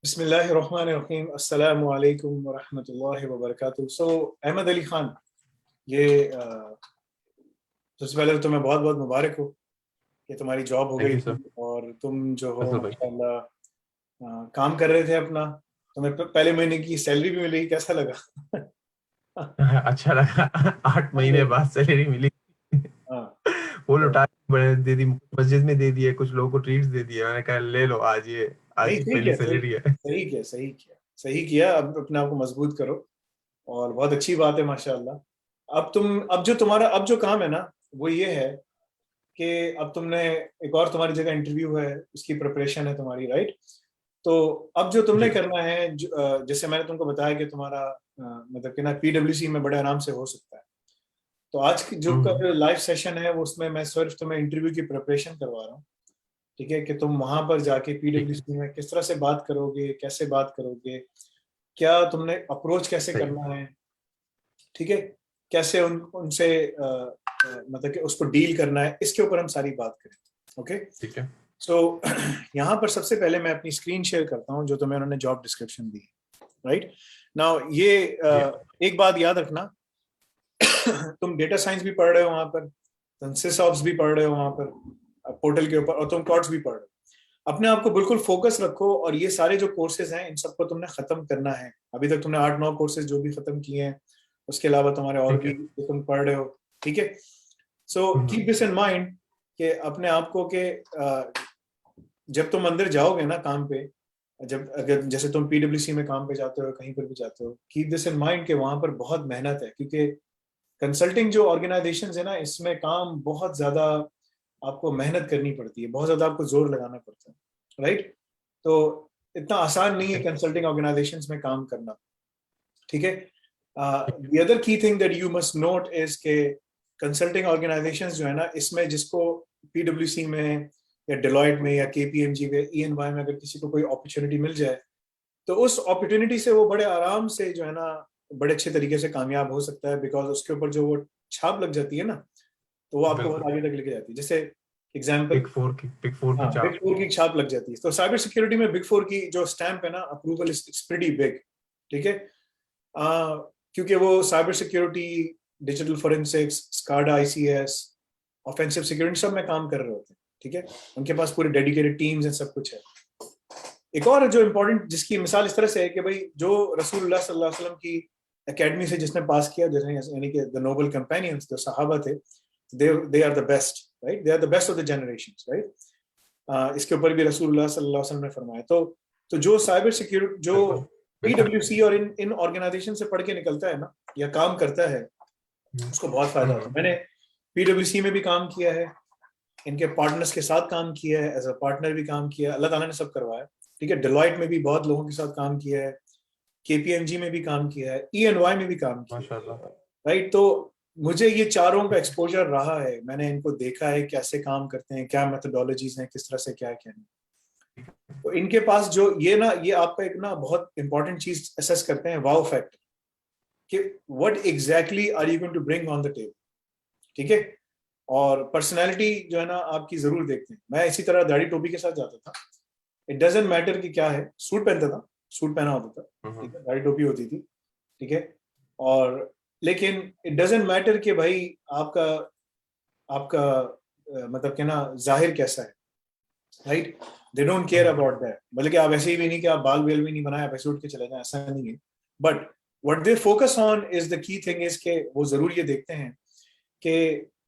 बिस्मिल्लाहिर्रहमानिर्रहीम अस्सलामु अलैकुम वरहमतुल्लाहि वबरकातुहू। सो अहमद अली खान, ये सबसे पहले तो तुम्हें बहुत बहुत मुबारक हो कि तुम्हारी जॉब हो थैंक गई यू सर। और तुम जो हो फैसल भाई। माशाल्लाह काम कर रहे थे अपना। तुम्हें पहले महीने की सैलरी भी मिली, कैसा लगा? अच्छा लगा। 8 महीने बाद सैलरी मिली। हाँ, वो तो लौटा दे दी, मस्जिद में दे दिए, कुछ लोगों को ट्रीट्स दे दिए। मैंने कहा ले लो, आज ये आज नहीं, की सही पहली किया, सही सैलरी है। सही किया, सही किया, सही किया। अब अपने आप को मजबूत करो और बहुत अच्छी बात है माशाल्लाह। अब जो तुम्हारा अब जो काम है ना, वो ये है कि अब तुमने एक और तुम्हारी जगह इंटरव्यू है, उसकी प्रिपरेशन है तुम्हारी, राइट? तो अब जो तुमने जी। करना है, जैसे मैंने तुमको बताया कि तुम्हारा मतलब कि ना पीडब्ल्यूसी में बड़े आराम से हो सकता है। तो आज की जो का हम्म। लाइव सेशन है वो, उसमें मैं सिर्फ तुम्हें इंटरव्यू की प्रिपरेशन करवा रहा हूँ। ठीक है, कि तुम वहां पर जाके ठीक है। पीडब्ल्यूसी में किस तरह से बात करोगे, कैसे बात करोगे, क्या तुमने अप्रोच कैसे सही। करना है। ठीक है, कैसे उनसे मतलब कि उसको डील करना है, इसके ऊपर हम सारी बात करें। ओके। ठीक है। सो यहाँ पर सबसे पहले मैं अपनी स्क्रीन शेयर करता हूँ जो तुम्हें उन्होंने जॉब डिस्क्रिप्शन दी है, राइट नाउ। ये जी। एक बात याद रखना, तुम डेटा साइंस भी पढ़ रहे हो वहां पर, तुम सिसऑप्स भी पढ़ रहे हो वहां पर पोर्टल के ऊपर, और तुम कॉर्ड्स भी पढ़ रहे हो। अपने आप को बिल्कुल फोकस रखो, और ये सारे जो कोर्सेज हैं इन सबको तुमने खत्म करना है। अभी तक तुमने 8-9 कोर्सेज जो भी खत्म किए हैं, उसके अलावा तुम्हारे और ठीक भी है। जो तुम पढ़ रहे हो। ठीक है, so keep hmm. This in mind कि अपने आप को के जब तुम अंदर जाओगे ना काम पे, जब अगर जैसे तुम पीडब्ल्यूसी में काम पे जाते हो, कहीं पर भी जाते हो, कीप दिस इन माइंड कि वहां पर बहुत मेहनत है, क्योंकि कंसल्टिंग जो ऑर्गेनाइजेशंस है ना, इसमें काम बहुत ज्यादा आपको मेहनत करनी पड़ती है, बहुत ज्यादा आपको जोर लगाना पड़ता है, राइट? तो इतना आसान नहीं ठीक है है। कंसल्टिंग ऑर्गेनाइजेशंस में काम करना। ठीक है, ठीक है। The other key thing that you must note is के कंसल्टिंग ऑर्गेनाइजेशंस जो है ना, इसमें जिसको पीडब्ल्यूसी में या डिलॉयट में या केपीएमजी में, ईएनवाई में अगर किसी को कोई अपॉर्चुनिटी मिल जाए, तो उस अपॉर्चुनिटी से वो बड़े आराम से जो है ना, बड़े अच्छे तरीके से कामयाब हो सकता है, बिकॉज उसके ऊपर जो वो छाप लग जाती है ना, तो वो आपको बहुत बिल्कुल। आगे तक लेके जाती है। जैसे एग्जाम्पल, बिग फोर की हाँ, बिग चाप। फोर की छाप लग जाती है। तो साइबर सिक्योरिटी में बिग फोर की जो स्टैंप है ना, अप्रूवल इज प्रीटी बिग। ठीक है, क्योंकि वो cyber security, digital forensics, SCADA, ICS, offensive security सब में काम कर रहे होते हैं। ठीक है, उनके पास पूरे डेडिकेटेड टीम्स हैं, सब कुछ है। एक और जो इम्पोर्टेंट, जिसकी मिसाल इस तरह से है कि भाई जो रसूलुल्लाह सल्लल्लाहु अलैहि वसल्लम की एकेडमी से जिसने पास किया, जैसे यानी कि द नोबल कंपेनियंस, जो सहाबा थे, they are the best, right? They are the best of the generations, right? इसके ऊपर भी रसूलुल्लाह सल्लल्लाहु अलैहि वसल्लम ने फरमाया। तो जो साइबर सिक्योरिटी, जो बिल्कुल। बिल्कुल। पीडब्ल्यूसी और इन इन ऑर्गेनाइजेशन से पढ़ के निकलता है ना, या काम करता है, हम्म। उसको बहुत फायदा होता है। मैंने पीडब्ल्यूसी में भी काम किया है, इनके पार्टनर्स के साथ काम किया है, एज अ पार्टनर भी काम किया है, अल्लाह ताला ने सब करवाया। ठीक है, डिलॉयट में भी बहुत लोगों के साथ काम किया है, केपीएमजी में भी काम किया है, ईएनवाई में भी काम किया है, माशाल्लाह। राइट? तो मुझे ये चारों का एक्सपोजर रहा है, मैंने इनको देखा है कैसे काम करते हैं, क्या मेथोडोलॉजीज हैं, किस तरह से क्या क्या नहीं। तो इनके पास जो ये ना, ये आपका एक ना बहुत इंपॉर्टेंट चीज असेस करते हैं, वाओ फैक्टर, कि what exactly are you going to bring on the table. ठीक है, और पर्सनैलिटी जो है ना आपकी जरूर देखते हैं। मैं इसी तरह दाढ़ी टोपी के साथ जाता था, इट डजेंट मैटर कि क्या है, सूट पहनता था, सूट पहना होता था, ठीक है, दाढ़ी टोपी होती थी। ठीक है, और लेकिन इट डजेंट मैटर कि भाई आपका आपका मतलब कि ना जाहिर कैसा है, right? They don't care about that. बल्कि आप ऐसे ही भी नहीं कि आप बाल बेल भी नहीं बनाए, आप ऐसे उठ के चले जाएं, ऐसा नहीं है। But what they focus on is the key thing is के वो जरूर ये देखते हैं कि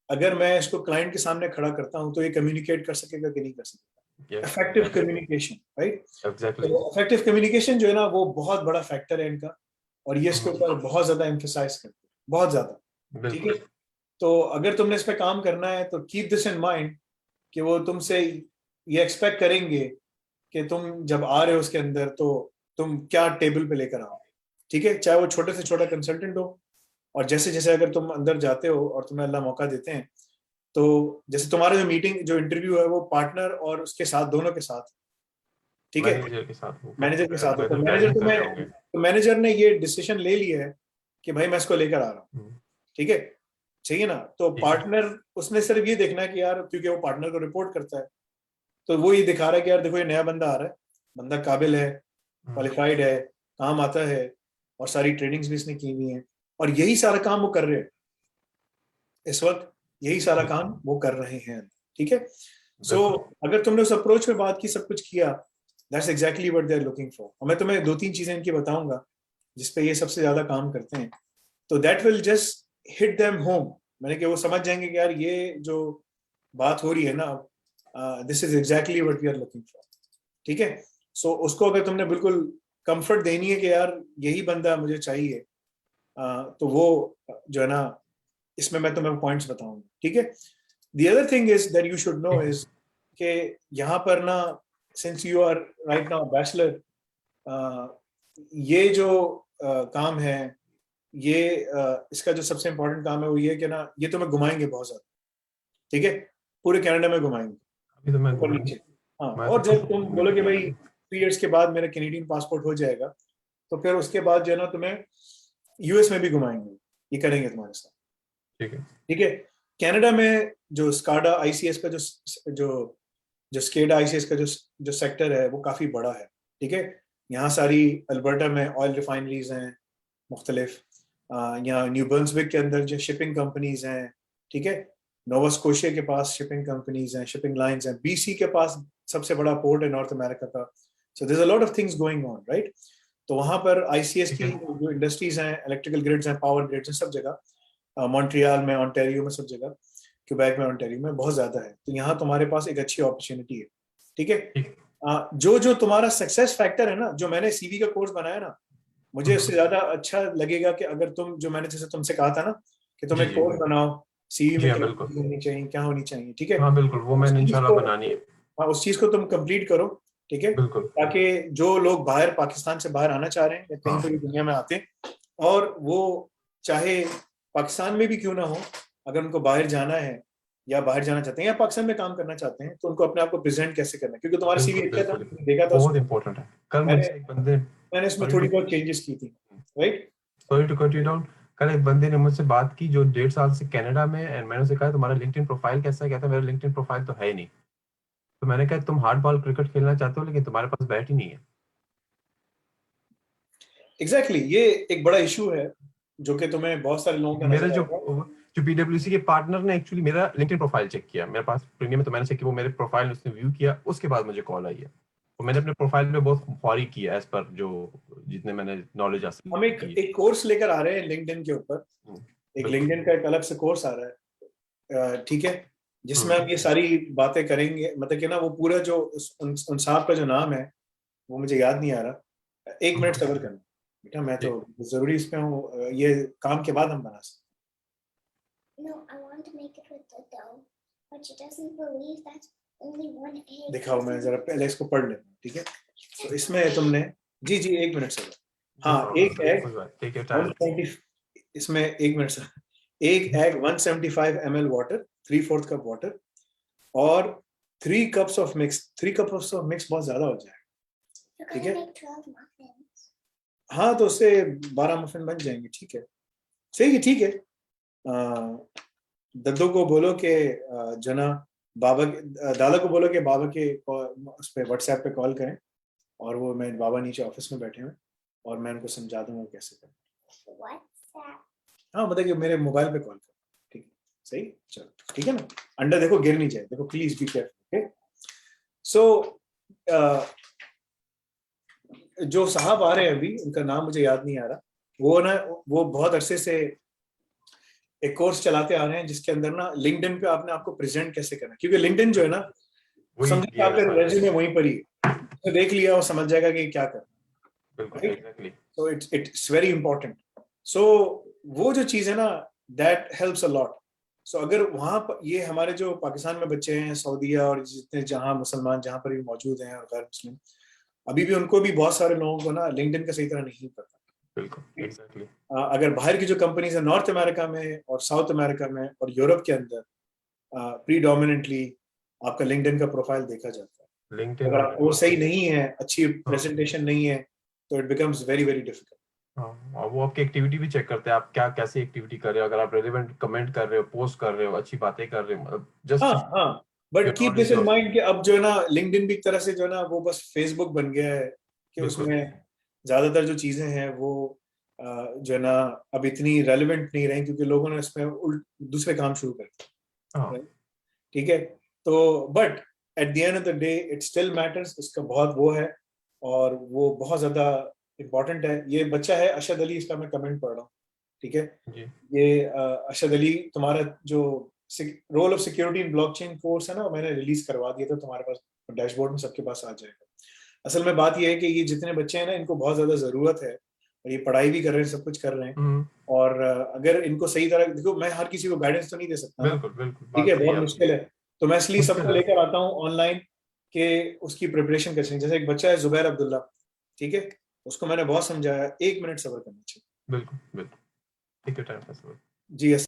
अगर मैं इसको क्लाइंट के सामने खड़ा करता हूं तो ये कम्युनिकेट कर सकेगा कि नहीं कर सकेगा। Yes. Effective exactly. Communication, right? Exactly. तो इफेक्टिव कम्युनिकेशन जो है ना, वो बहुत बड़ा फैक्टर है इनका, और ये इसके ऊपर बहुत ज्यादा एम्फेसाइज करते हैं, बहुत ज्यादा। ठीक है, बिल्कुल। तो अगर तुमने इस पे काम करना है तो कीप दिस इन माइंड कि वो तुमसे ये एक्सपेक्ट करेंगे कि तुम जब आ रहे हो उसके अंदर, तो तुम क्या टेबल पे लेकर आओ। ठीक है, चाहे वो छोटे से छोटा कंसल्टेंट हो, और जैसे जैसे अगर तुम अंदर जाते हो और तुम्हें अल्लाह मौका देते हैं, तो जैसे तुम्हारा जो मीटिंग, जो इंटरव्यू है, वो पार्टनर और उसके साथ, दोनों के साथ। ठीक है, मैनेजर के साथ वो मैनेजर के साथ हो, तो वेदर मैनेजर गाइडिंग कर रहे तुम्हें, होंगे। तो मैनेजर ने ये डिसीजन ले लिया है कि भाई मैं इसको लेकर आ रहा हूँ। हम्म। ठीक है, चाहिए ना? तो ठीक है। पार्टनर, उसने सिर्फ ये देखना है कि यार, क्योंकि वो पार्टनर को रिपोर्ट करता है, तो वो ये दिखा रहा है कि यार देखो, ये नया बंदा आ रहा है, बंदा काबिल है, क्वालिफाइड है, काम आता है, और सारी ट्रेनिंग्स भी इसने की हुई हैं, और यही सारा काम वो कर रहे हैं इस वक्त, यही सारा काम वो कर रहे हैं। ठीक है, सो अगर तुमने उस अप्रोच में बात की, सब कुछ किया, that's exactly what they are looking for. और मैं तुम्हें 2-3 चीजें इनकी बताऊंगा जिसपे ये सबसे ज्यादा काम करते हैं, तो that will just hit them home. मैंने कि वो समझ जाएंगे कि यार ये जो बात हो रही है ना, this is exactly what we are looking for. ठीक है, सो उसको अगर तुमने बिल्कुल कंफर्ट देनी है कि यार यही बंदा मुझे चाहिए, तो वो जो है ना, इसमें मैं तुम्हें पॉइंट्स बताऊंगा। ठीक है, the other thing is that you should know is कि यहाँ पर ना, since you are right now bachelor, ये जो काम है, ये इसका जो सबसे इम्पोर्टेंट काम है वो ये कि ना, ये तुम्हें घुमाएंगे बहुत ज्यादा। ठीक है, पूरे कनाडा में घुमाएंगे, अभी तो मैं ऊपर नीचे। हाँ, मैं और तो जब तुम बोलो कि भाई 3 इयर्स के बाद मेरा कैनेडियन पासपोर्ट हो जाएगा, तो फिर उसके बाद जो है ना तुम्हें यूएस में भी घुमाएंगे, ये करेंगे तुम्हारे साथ। ठीक है, ठीक है, कनाडा में जो स्काडा आईसीएस का जो जो स्केडा आईसीएस का जो सेक्टर है वो काफी बड़ा है। ठीक है, यहाँ सारी अल्बर्टा में ऑयल रिफाइनरीज हैं मुख्तलिफ, यहाँ न्यू बर्न्सविक के अंदर जो शिपिंग कंपनीज हैं। ठीक है, नोवा स्कोशिया के पास शिपिंग कंपनीज हैं, शिपिंग लाइंस हैं, बीसी के पास सबसे बड़ा पोर्ट है नॉर्थ अमेरिका का। So there is a lot of things going on, right. तो वहां पर आईसीएस ठीक की है, जो इंडस्ट्रीज हैं, इलेक्ट्रिकल ग्रिड्स हैं, पावर ग्रिड्स हैं, सब जगह, मॉन्ट्रियल में, ओंटारियो में, सब जगह, क्यूबेक में, ओंटारियो में बहुत ज्यादा है। तो यहाँ तुम्हारे पास एक अच्छी अपॉर्चुनिटी है। ठीक है, ठीक जो जो तुम्हारा सक्सेस फैक्टर है ना, जो मैंने सीवी का कोर्स बनाया ना, मुझे उससे ज्यादा अच्छा लगेगा कि अगर तुम, जो मैंने जैसे तुमसे कहा था ना कि तुम जी एक जी कोर्स बनाओ, सीवी जी में हाँ क्या बिल्कुल, होनी चाहिए, क्या होनी चाहिए। ठीक है, हाँ बिल्कुल, वो उस मैंने चीज इंशाल्लाह को, बनानी है। हाँ, उस चीज को तुम कंप्लीट करो। ठीक है, बिल्कुल, ताकि जो लोग बाहर, पाकिस्तान से बाहर आना चाह रहे हैं या कहीं हाँ पर भी दुनिया में आते हैं, और वो चाहे पाकिस्तान में भी क्यों ना हो, अगर उनको बाहर जाना है या बाहर जाना चाहते हैं या पाकिस्तान में काम करना चाहते हैं, तो उनको अपने आप को प्रेजेंट कैसे करना है, क्योंकि तुम्हारा सीवी बिल्कुल अच्छा था, बिल्कुल, मैंने देखा था बहुत उसको। इंपॉर्टेंट है। कल मैंने मुझसे एक बंदे, मैंने इसमें सॉरी थोड़ी टू बहुत चेंजेस की थी, right. Sorry to cut you down, कल एक बंदे ने मुझसे बात की जो 1.5 साल से कनाडा में है, एंड मैंने उसे कहा तुम्हारा लिंक्डइन प्रोफाइल कैसा है? कहता है मेरा लिंक्डइन प्रोफाइल तो है ही नहीं। तो मैंने कहा तुम हार्ड बॉल क्रिकेट खेलना चाहते हो लेकिन तुम्हारे पास बैट ही नहीं है। एग्जैक्टली exactly, ये एक बड़ा इशू है जो कि तुम्हें बहुत सारे लोगों का मेरे नजर जो आएगा। जो पीडब्ल्यूसी के पार्टनर ने एक्चुअली मेरा लिंक्डइन प्रोफाइल चेक किया, मेरे पास प्रीमियम है तो मैंने चेक किया, वो मेरे प्रोफाइल उसने व्यू किया, उसके बाद मुझे कॉल आई है। तो मैंने अपने प्रोफाइल पे बहुत ख्वारी किया एज पर जो जितने मैंने नॉलेज हासिल हम की। एक कोर्स लेकर आ रहे हैं लिंक्डइन के ऊपर, एक बिल्कुल। लिंक्डइन का एक अलग से कोर्स आ रहा है। ठीक है, जिसमें हम हम्म, ये सारी बातें करेंगे, मतलब कि ना वो पूरा जो उन साहब का जो नाम है वो मुझे याद नहीं आ रहा। एक मिनट सब्र करना बेटा, मैं तो ठीक, जरूरी इसमें हूँ, ये काम के बाद हम बना सकते No, I want to make it with the dough, but she doesn't believe that only one egg. हैं। दिखाओ, मैं जरा पहले इसको पढ़ लेता हूँ। ठीक है, तो इसमें तुमने, जी जी, एक मिनट सब्र। नो हाँ, एक प्रॉब्लम, एग कोई बात, टेक योर टाइम। 170, इसमें एक मिनट सर, एक egg 175 ml water, 3/4 cup water, और 3 cups of mix. 3 cups of mix बहुत ज्यादा हो जाएगा। You're ठीक gonna है, make 12 muffins. हाँ, तो उससे 12 मफिन बन जाएंगे। ठीक है, सही है, ठीक है। दद्दू को बोलो कि जना बाबा दादा को बोलो कि बाबा के उस पर व्हाट्सएप पे कॉल करें, और वो, मैं बाबा नीचे ऑफिस में बैठे हुए, और मैं उनको समझा दूंगा कैसे करें। What's that? हाँ, मतलब कि मेरे मोबाइल पे कॉल करें। ठीक है, सही, चलो ठीक है ना। अंडा देखो गिर नहीं जाए, देखो, प्लीज बी केयरफुल। ओके, सो जो साहब आ रहे हैं अभी, उनका नाम मुझे याद नहीं आ रहा, वो ना, वो बहुत अरसे से एक कोर्स चलाते आ रहे हैं जिसके अंदर ना लिंक्डइन पे आपने आपको प्रेजेंट कैसे करना है, क्योंकि लिंक्डइन जो है ना, वही समझो कि ये आपका वाला रेज्यूमे वहीं पर ही है, तो देख लिया और समझ जाएगा कि क्या करना, बिल्कुल right. Exactly. So it's very important. So वो जो चीज है ना, that helps a lot. So अगर वहां पर, ये हमारे जो पाकिस्तान में बच्चे हैं, सऊदीया और जितने जहां मुसलमान जहां पर भी मौजूद हैं और गैर मुस्लिम, अभी भी उनको भी बहुत सारे लोगों को ना लिंक्डइन का सही तरह नहीं पता। बिल्कुल एग्जैक्टली। अगर बाहर की जो कंपनीज है नॉर्थ अमेरिका में और साउथ अमेरिका में और यूरोप के अंदर, प्रीडोमिनेंटली आपका लिंक्डइन का प्रोफाइल देखा जाता है। लिंक्डइन अगर और आपको वो सही नहीं है, अच्छी हाँ प्रेजेंटेशन नहीं है, तो it becomes very very difficult. हाँ, और वो आपकी एक्टिविटी भी चेक करते हैं, आप क्या कैसी एक्टिविटी कर रहे हो, अगर आप रेलेवेंट कमेंट कर रहे हो, पोस्ट कर रहे हो, अच्छी बातें कर रहे हो, मतलब हाँ जस्ट हाँ, but your keep this knowledge in of. Mind कि अब जो है ना लिंक्डइन भी एक तरह से जो है ना वो बस फेसबुक बन गया है, कि बिल्कुल। उसमें ज्यादातर जो चीजें हैं वो जो है ना अब इतनी रेलेवेंट नहीं रही, क्योंकि लोगों ने इसमें दूसरे काम शुरू कर दिए, हाँ right? ठीक है, तो but at the end of the day it still matters, इसका बहुत वो है और वो बहुत ज्यादा इम्पोर्टेंट है। ये बच्चा है अशद अली, इसका मैं कमेंट पढ़ रहा हूँ, ठीक है। जी ये अशद अली, तुम्हारा जो role of security in blockchain course है ना, मैंने रिलीज करवा दिया था, तुम्हारे पास डैशबोर्ड में सबके पास आ जाएगा। असल में बात ये है कि ये जितने बच्चे हैं ना, इनको बहुत ज्यादा जरूरत है और ये पढ़ाई भी कर रहे हैं, सब कुछ कर रहे हैं। और अगर इनको सही तरह, देखो मैं हर किसी को गाइडेंस तो नहीं दे सकता ना, बिल्कुल बिल्कुल, ठीक बात है, सही बहुत है आपकी। मुश्किल है। तो मैं इसलिए मुश्किल सबको है। लेकर आता हूँ ऑनलाइन कि उसकी प्रिपरेशन कैसे। जैसे एक बच्चा है जुबैर अब्दुल्ला, ठीक है, उसको मैंने बहुत समझाया, 1 मिनट सब्र करना चाहिए। बिल्कुल बिल्कुल, ठीक है, टाइम पास हो। जी यस।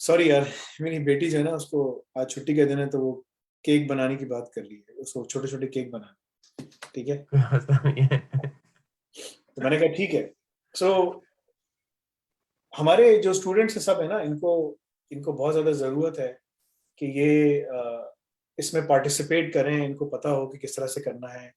सॉरी यार, मेरी बेटी जो है ना, उसको आज छुट्टी के दिन है, तो वो केक बनाने की बात कर रही है, उसको छोटे छोटे केक बनाने, ठीक है। कोई मसला नहीं है। तो मैंने कहा ठीक है। सो हमारे जो स्टूडेंट्स सब है ना, इनको इनको बहुत ज्यादा जरूरत है कि ये इसमें पार्टिसिपेट करें, इनको पता हो कि किस तरह से करना है और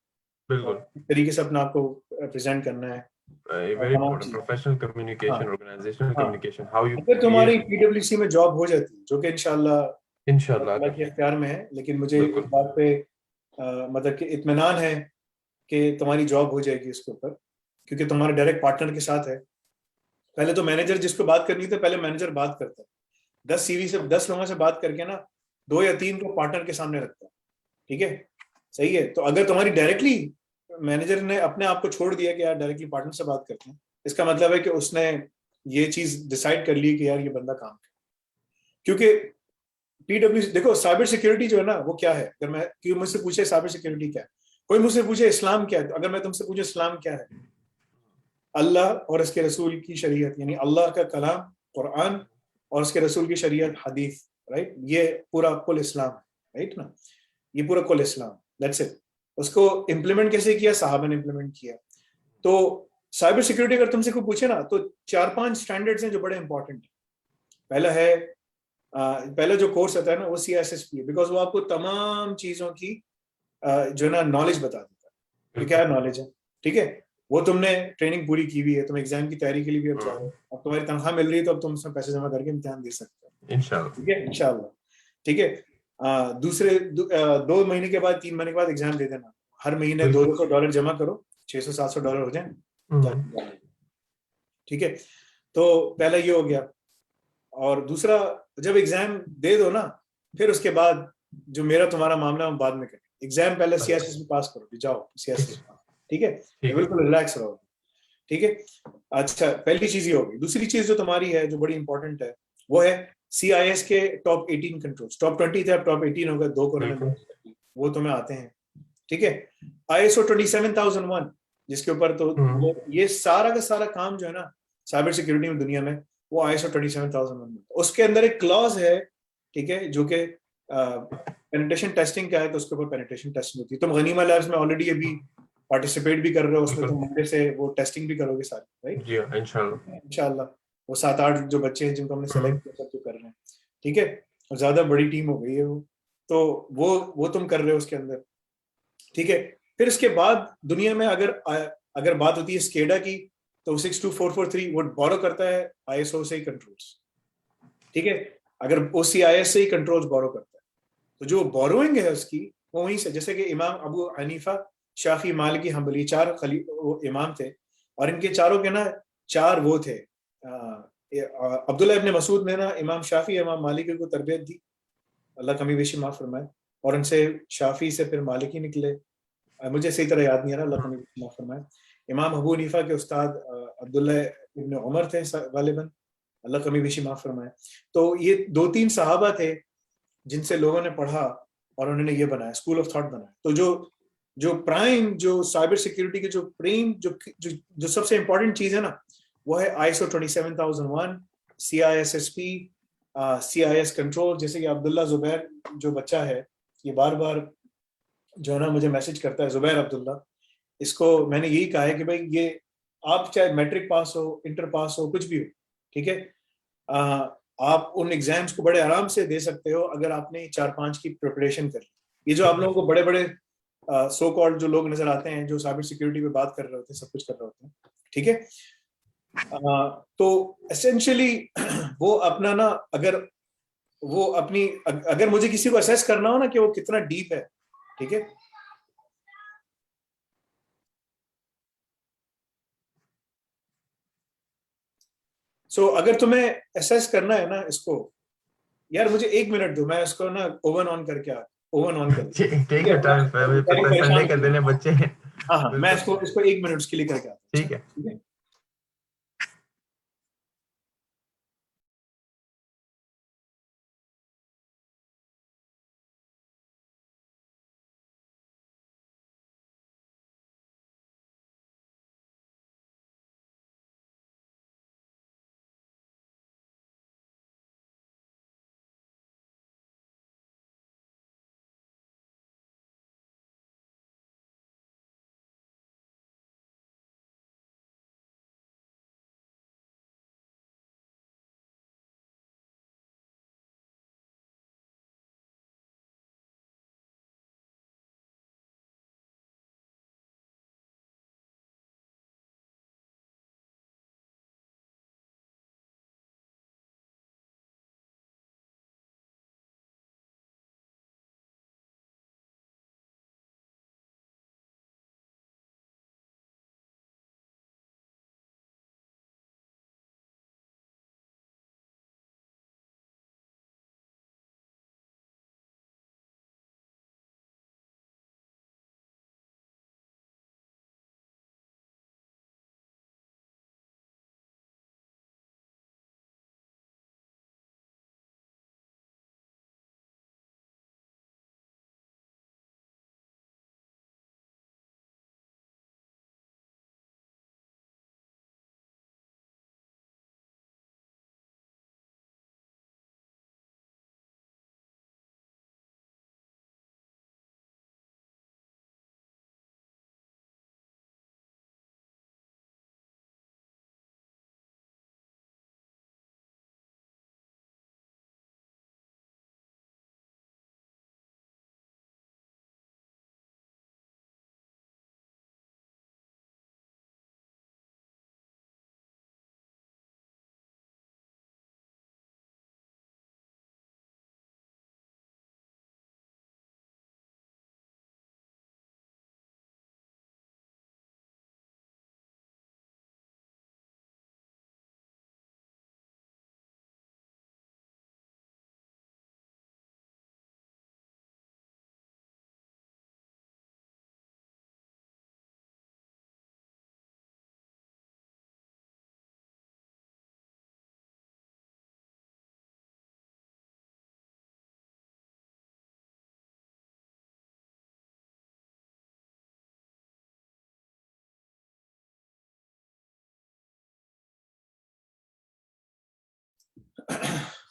बिल्कुल, किस तरीके से अपने आप को प्रेजेंट करना है और वेरी तमाम इंपॉर्टेंट, चीजें। प्रोफेशनल हाँ कम्युनिकेशन, ऑर्गेनाइजेशनल हाँ, कम्युनिकेशन, हाउ यू अगर तुम्हारी क्रिएट। पीडब्ल्यूसी में जॉब हो जाती है, जो कि इंशाल्लाह इंशाल्लाह अल्लाह के अगर, इख्तियार में है, लेकिन मुझे इस बिल्कुल बात पे मतलब कि इत्मीनान है कि तुम्हारी जॉब हो जाएगी इसके ऊपर, क्योंकि तुम्हारे डायरेक्ट पार्टनर के साथ है। पहले तो मैनेजर जिसको बात करनी थी, पहले मैनेजर बात करता है, 10 सीवी से 10 लोगों से बात करके ना 2 या 3 को पार्टनर के सामने रखता है, ठीक है, सही है। तो अगर तुम्हारी डायरेक्टली मैनेजर ने अपने आप को छोड़ दिया कि यार डायरेक्टली पार्टनर से बात करते हैं, इसका मतलब है कि उसने ये चीज डिसाइड कर ली कि यार ये बंदा काम करे। क्योंकि पीडब्ल्यू देखो, साइबर सिक्योरिटी जो है ना वो क्या है, अगर मैं क्यों मुझसे पूछे साइबर सिक्योरिटी क्या है, कोई मुझसे पूछे इस्लाम क्या है, तो अगर मैं तुमसे पूछे इस्लाम क्या है, अल्लाह और इसके रसूल की शरीयत, यानी अल्लाह का कलाम कुरान और उसके रसूल की शरीयत हदीस, राइट, ये पूरा कुल इस्लाम है, राइट ना, ये पूरा कुल इस्लाम, दैट्स इट। उसको इम्प्लीमेंट कैसे किया, साहबा ने इम्प्लीमेंट किया। तो साइबर सिक्योरिटी अगर तुमसे कोई पूछे ना, तो 4-5 स्टैंडर्ड्स हैं जो बड़े इंपॉर्टेंट है। पहला है पहला जो कोर्स होता है ना वो CISSP है, बिकॉज वो आपको तमाम चीजों की जो है ना नॉलेज बता देता है कि बिल्कुल। क्या नॉलेज है, ठीक है। वो तुमने ट्रेनिंग पूरी की हुई है, तुम एग्जाम की तैयारी के लिए भी अब जा रहे हो, अब तुम्हारी तनख्वाह मिल रही है, तो अब तुम उसमें पैसे जमा करके इम्तिहान दे सकते हो, इंशाल्लाह। ठीक है, इंशाल्लाह, ठीक है। दूसरे 2 महीने के बाद, 3 महीने के बाद एग्जाम दे देना, हर महीने बिल्कुल। $200 जमा करो, $600-700 हो जाए, हम्म, ठीक है। तो पहला ये हो गया। और दूसरा, जब एग्जाम दे दो ना, फिर उसके बाद जो मेरा तुम्हारा मामला हम बाद में करें, एग्जाम पहले CISSP में पास करो, जाओ CISSP पास, ठीक है, ठीक है। बिल्कुल रिलैक्स रहो, ठीक है। अच्छा, पहली चीज ये होगी। दूसरी चीज जो तुम्हारी है, जो बड़ी इंपॉर्टेंट है, वो है CIS के टॉप 18 कंट्रोल्स, टॉप 20 थे, अब टॉप 18 हो गए, 2 कोरोना बिल्कुल। वो तुम्हें आते हैं, ठीक है। ISO 27001, जिसके ऊपर तो ये सारा का सारा काम जो है ना साइबर सिक्योरिटी में दुनिया में, वो ISO 27001 में, उसके अंदर एक क्लॉज है, ठीक है, जो कि पेनिट्रेशन टेस्टिंग का है, तो उसके ऊपर पेनिट्रेशन टेस्टिंग होती है। तुम गनीमा लैब्स में ऑलरेडी अभी पार्टिसिपेट भी कर रहे हो, उसमें तुम मंडे से वो टेस्टिंग भी करोगे सारी, राइट, जी हाँ, इंशाल्लाह। इंशाल्लाह। वो 7-8 जो बच्चे हैं जिनको हमने सेलेक्ट किया, सब जो कर रहे हैं, ठीक है, और ज्यादा बड़ी टीम हो गई है वो, तो वो तुम कर रहे हो उसके अंदर, ठीक है। फिर इसके बाद दुनिया में अगर बात होती है स्केडा की, तो 62443 वो बोरो करता है ISO से ही कंट्रोल्स, ठीक है, अगर OCIS से ही कंट्रोल्स बोरो करता है, तो जो बोरोइंग है उसकी, वो वहीं से, जैसे कि इमाम अबू हनीफा शाफी, मालिकी, हम्बली, 4 वो इमाम थे, और इनके चारों के ना 4 वो थे। अब्दुल्लाह इब्न मसूद ने ना इमाम शाफी, इमाम मालिकी को तरबियत दी, अल्लाह कमी बेशी माफ फरमाए, और उनसे शाफी से फिर मालिकी निकले, मुझे सही तरह याद नहीं आ रहा, अल्लाह कमी बेशी माफ फरमाए। इमाम अबू हनीफा के उस्ताद अब्दुल्ला इब्न उमर थे गालिबन, अल्लाह कमी बेशी माफ फरमाए। तो ये 2-3 सहाबा थे जिनसे लोगों ने पढ़ा और उन्होंने ये बनाया, स्कूल ऑफ थॉट बनाया। तो जो प्राइम, जो साइबर सिक्योरिटी के जो प्रेम जो सबसे इंपॉर्टेंट चीज है ना, वो है ISO 27001, CISSP, CIS कंट्रोल। जैसे कि अब्दुल्ला जुबैर जो बच्चा है, ये बार बार जो है ना मुझे मैसेज करता है, जुबैर अब्दुल्ला, इसको मैंने यही कहा है कि भाई ये आप चाहे मैट्रिक पास हो, इंटर पास हो, कुछ भी हो, ठीक है, आप उन एग्जाम्स को बड़े आराम से दे सकते हो अगर आपने 4-5 की प्रिपरेशन कर ली। ये जो आप लोगों को बड़े बड़े सो कॉल्ड जो लोग नजर आते हैं, जो साइबर सिक्योरिटी पे बात कर रहे होते हैं, सब कुछ कर रहे होते हैं, ठीक है, तो एसेंशियली वो अपना ना, अगर मुझे किसी को असेस करना हो ना कि वो कितना डीप है, ठीक है, सो अगर तुम्हें असेस करना है ना इसको, यार मुझे 1 मिनट दो, मैं इसको ना ओवन ऑन करके ओवन ऑन कर ठीक है, संडे कर देने बच्चे हैं। हाँ, मैं इसको 1 मिनट उसके लिए करके आता हूँ। ठीक है।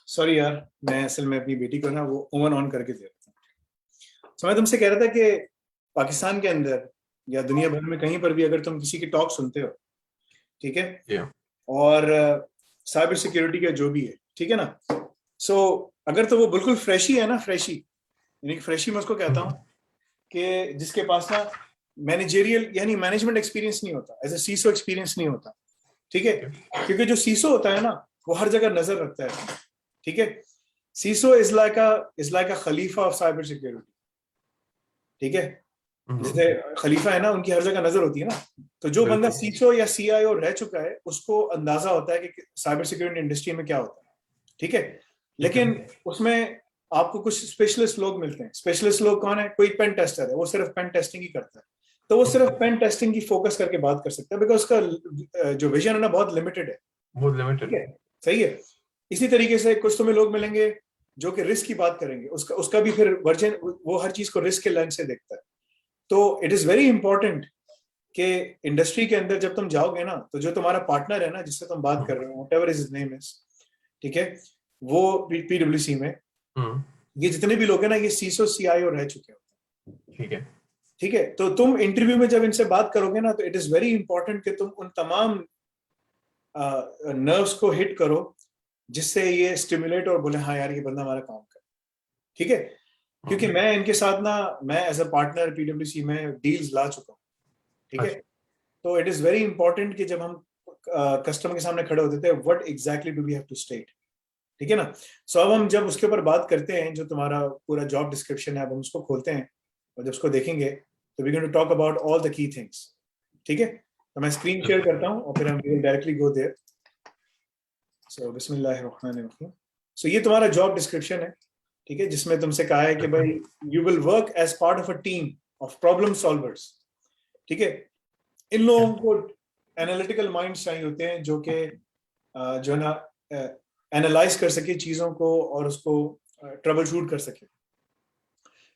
सॉरी यार, मैं असल में अपनी बेटी को ना वो ओवन ऑन करके दे रहा था। तो मैं तुमसे कह रहा था कि पाकिस्तान के अंदर या दुनिया भर में कहीं पर भी अगर तुम किसी की टॉक सुनते हो, ठीक है, और साइबर सिक्योरिटी का जो भी है, ठीक है ना, सो अगर तो वो बिल्कुल फ्रेशी है ना, फ्रेशी, यानी फ्रेशी मैं उसको कहता हूँ कि जिसके पास ना मैनेजरियल यानी मैनेजमेंट एक्सपीरियंस नहीं होता, एज ए सीसो एक्सपीरियंस नहीं होता, ठीक है, क्योंकि जो सीसो होता है ना वो हर जगह नजर रखता है, ठीक है, सीसो इज लाइक अ खलीफा ऑफ साइबर सिक्योरिटी, ठीक है, जैसे खलीफा है ना, उनकी हर जगह नजर होती है ना, तो जो बंदा बिल्कुल। सीईओ या सीआईओ रह चुका है उसको अंदाजा होता है कि साइबर सिक्योरिटी इंडस्ट्री में क्या होता है, ठीक है। लेकिन उसमें आपको कुछ स्पेशलिस्ट लोग मिलते हैं। स्पेशलिस्ट लोग कौन है? कोई पेन टेस्टर है, वो सिर्फ पेन टेस्टिंग ही करता है, तो वो सिर्फ पेन टेस्टिंग की फोकस करके बात कर सकता है, बिकॉज उसका जो विजन है ना बहुत लिमिटेड है, बहुत ठीक लिमिटेड। है, सही है। इसी तरीके से कुछ तुम्हें लोग मिलेंगे जो कि रिस्क की बात करेंगे, उसका उसका भी फिर वर्जन, वो हर चीज को रिस्क के लेंस से देखता है। तो इट इज वेरी इंपॉर्टेंट कि इंडस्ट्री के अंदर जब तुम जाओगे ना, तो जो तुम्हारा पार्टनर है ना, जिससे तुम बात कर रहे हो, व्हाटएवर हिज नेम इज, ठीक है, वो पीडब्ल्यूसी में ये जितने भी लोग हैं ना, ये सीईओ सीआईओ रह चुके होते हैं, ठीक है। ठीक है। तो तुम इंटरव्यू में जब इनसे बात करोगे ना, तो इट इज वेरी इंपॉर्टेंट कि तुम उन तमाम नर्व्स को हिट करो जिससे ये स्टिमुलेट और बोले हाँ यार ये बंदा हमारा काम कर, ठीक है। क्योंकि मैं इनके साथ ना, मैं एज अ पार्टनर पीडब्ल्यूसी में डील्स ला चुका हूँ, ठीक है। तो इट इज वेरी इंपॉर्टेंट कि जब हम कस्टमर के सामने खड़े होते थे, what exactly do we have to state, ठीक है ना। सो अब हम जब उसके ऊपर बात करते हैं, जो तुम्हारा पूरा जॉब डिस्क्रिप्शन है, अब हम उसको खोलते हैं और जब उसको देखेंगे तो we going to talk about all the key things, ठीक है। तो मैं स्क्रीन शेयर करता हूँ और फिर हम डायरेक्टली गो देयर। सो बिस्मिल्लाहिर्रहमानिर्रहीम। सो ये तुम्हारा जॉब डिस्क्रिप्शन है, ठीक है, जिसमें तुमसे कहा है कि भाई you will work as part of a team of problem solvers, ठीक है। इन लोगों को एनालिटिकल माइंड चाहिए होते हैं जो कि जो ना एनालाइज कर सके चीजों को और उसको ट्रबल शूट कर सके।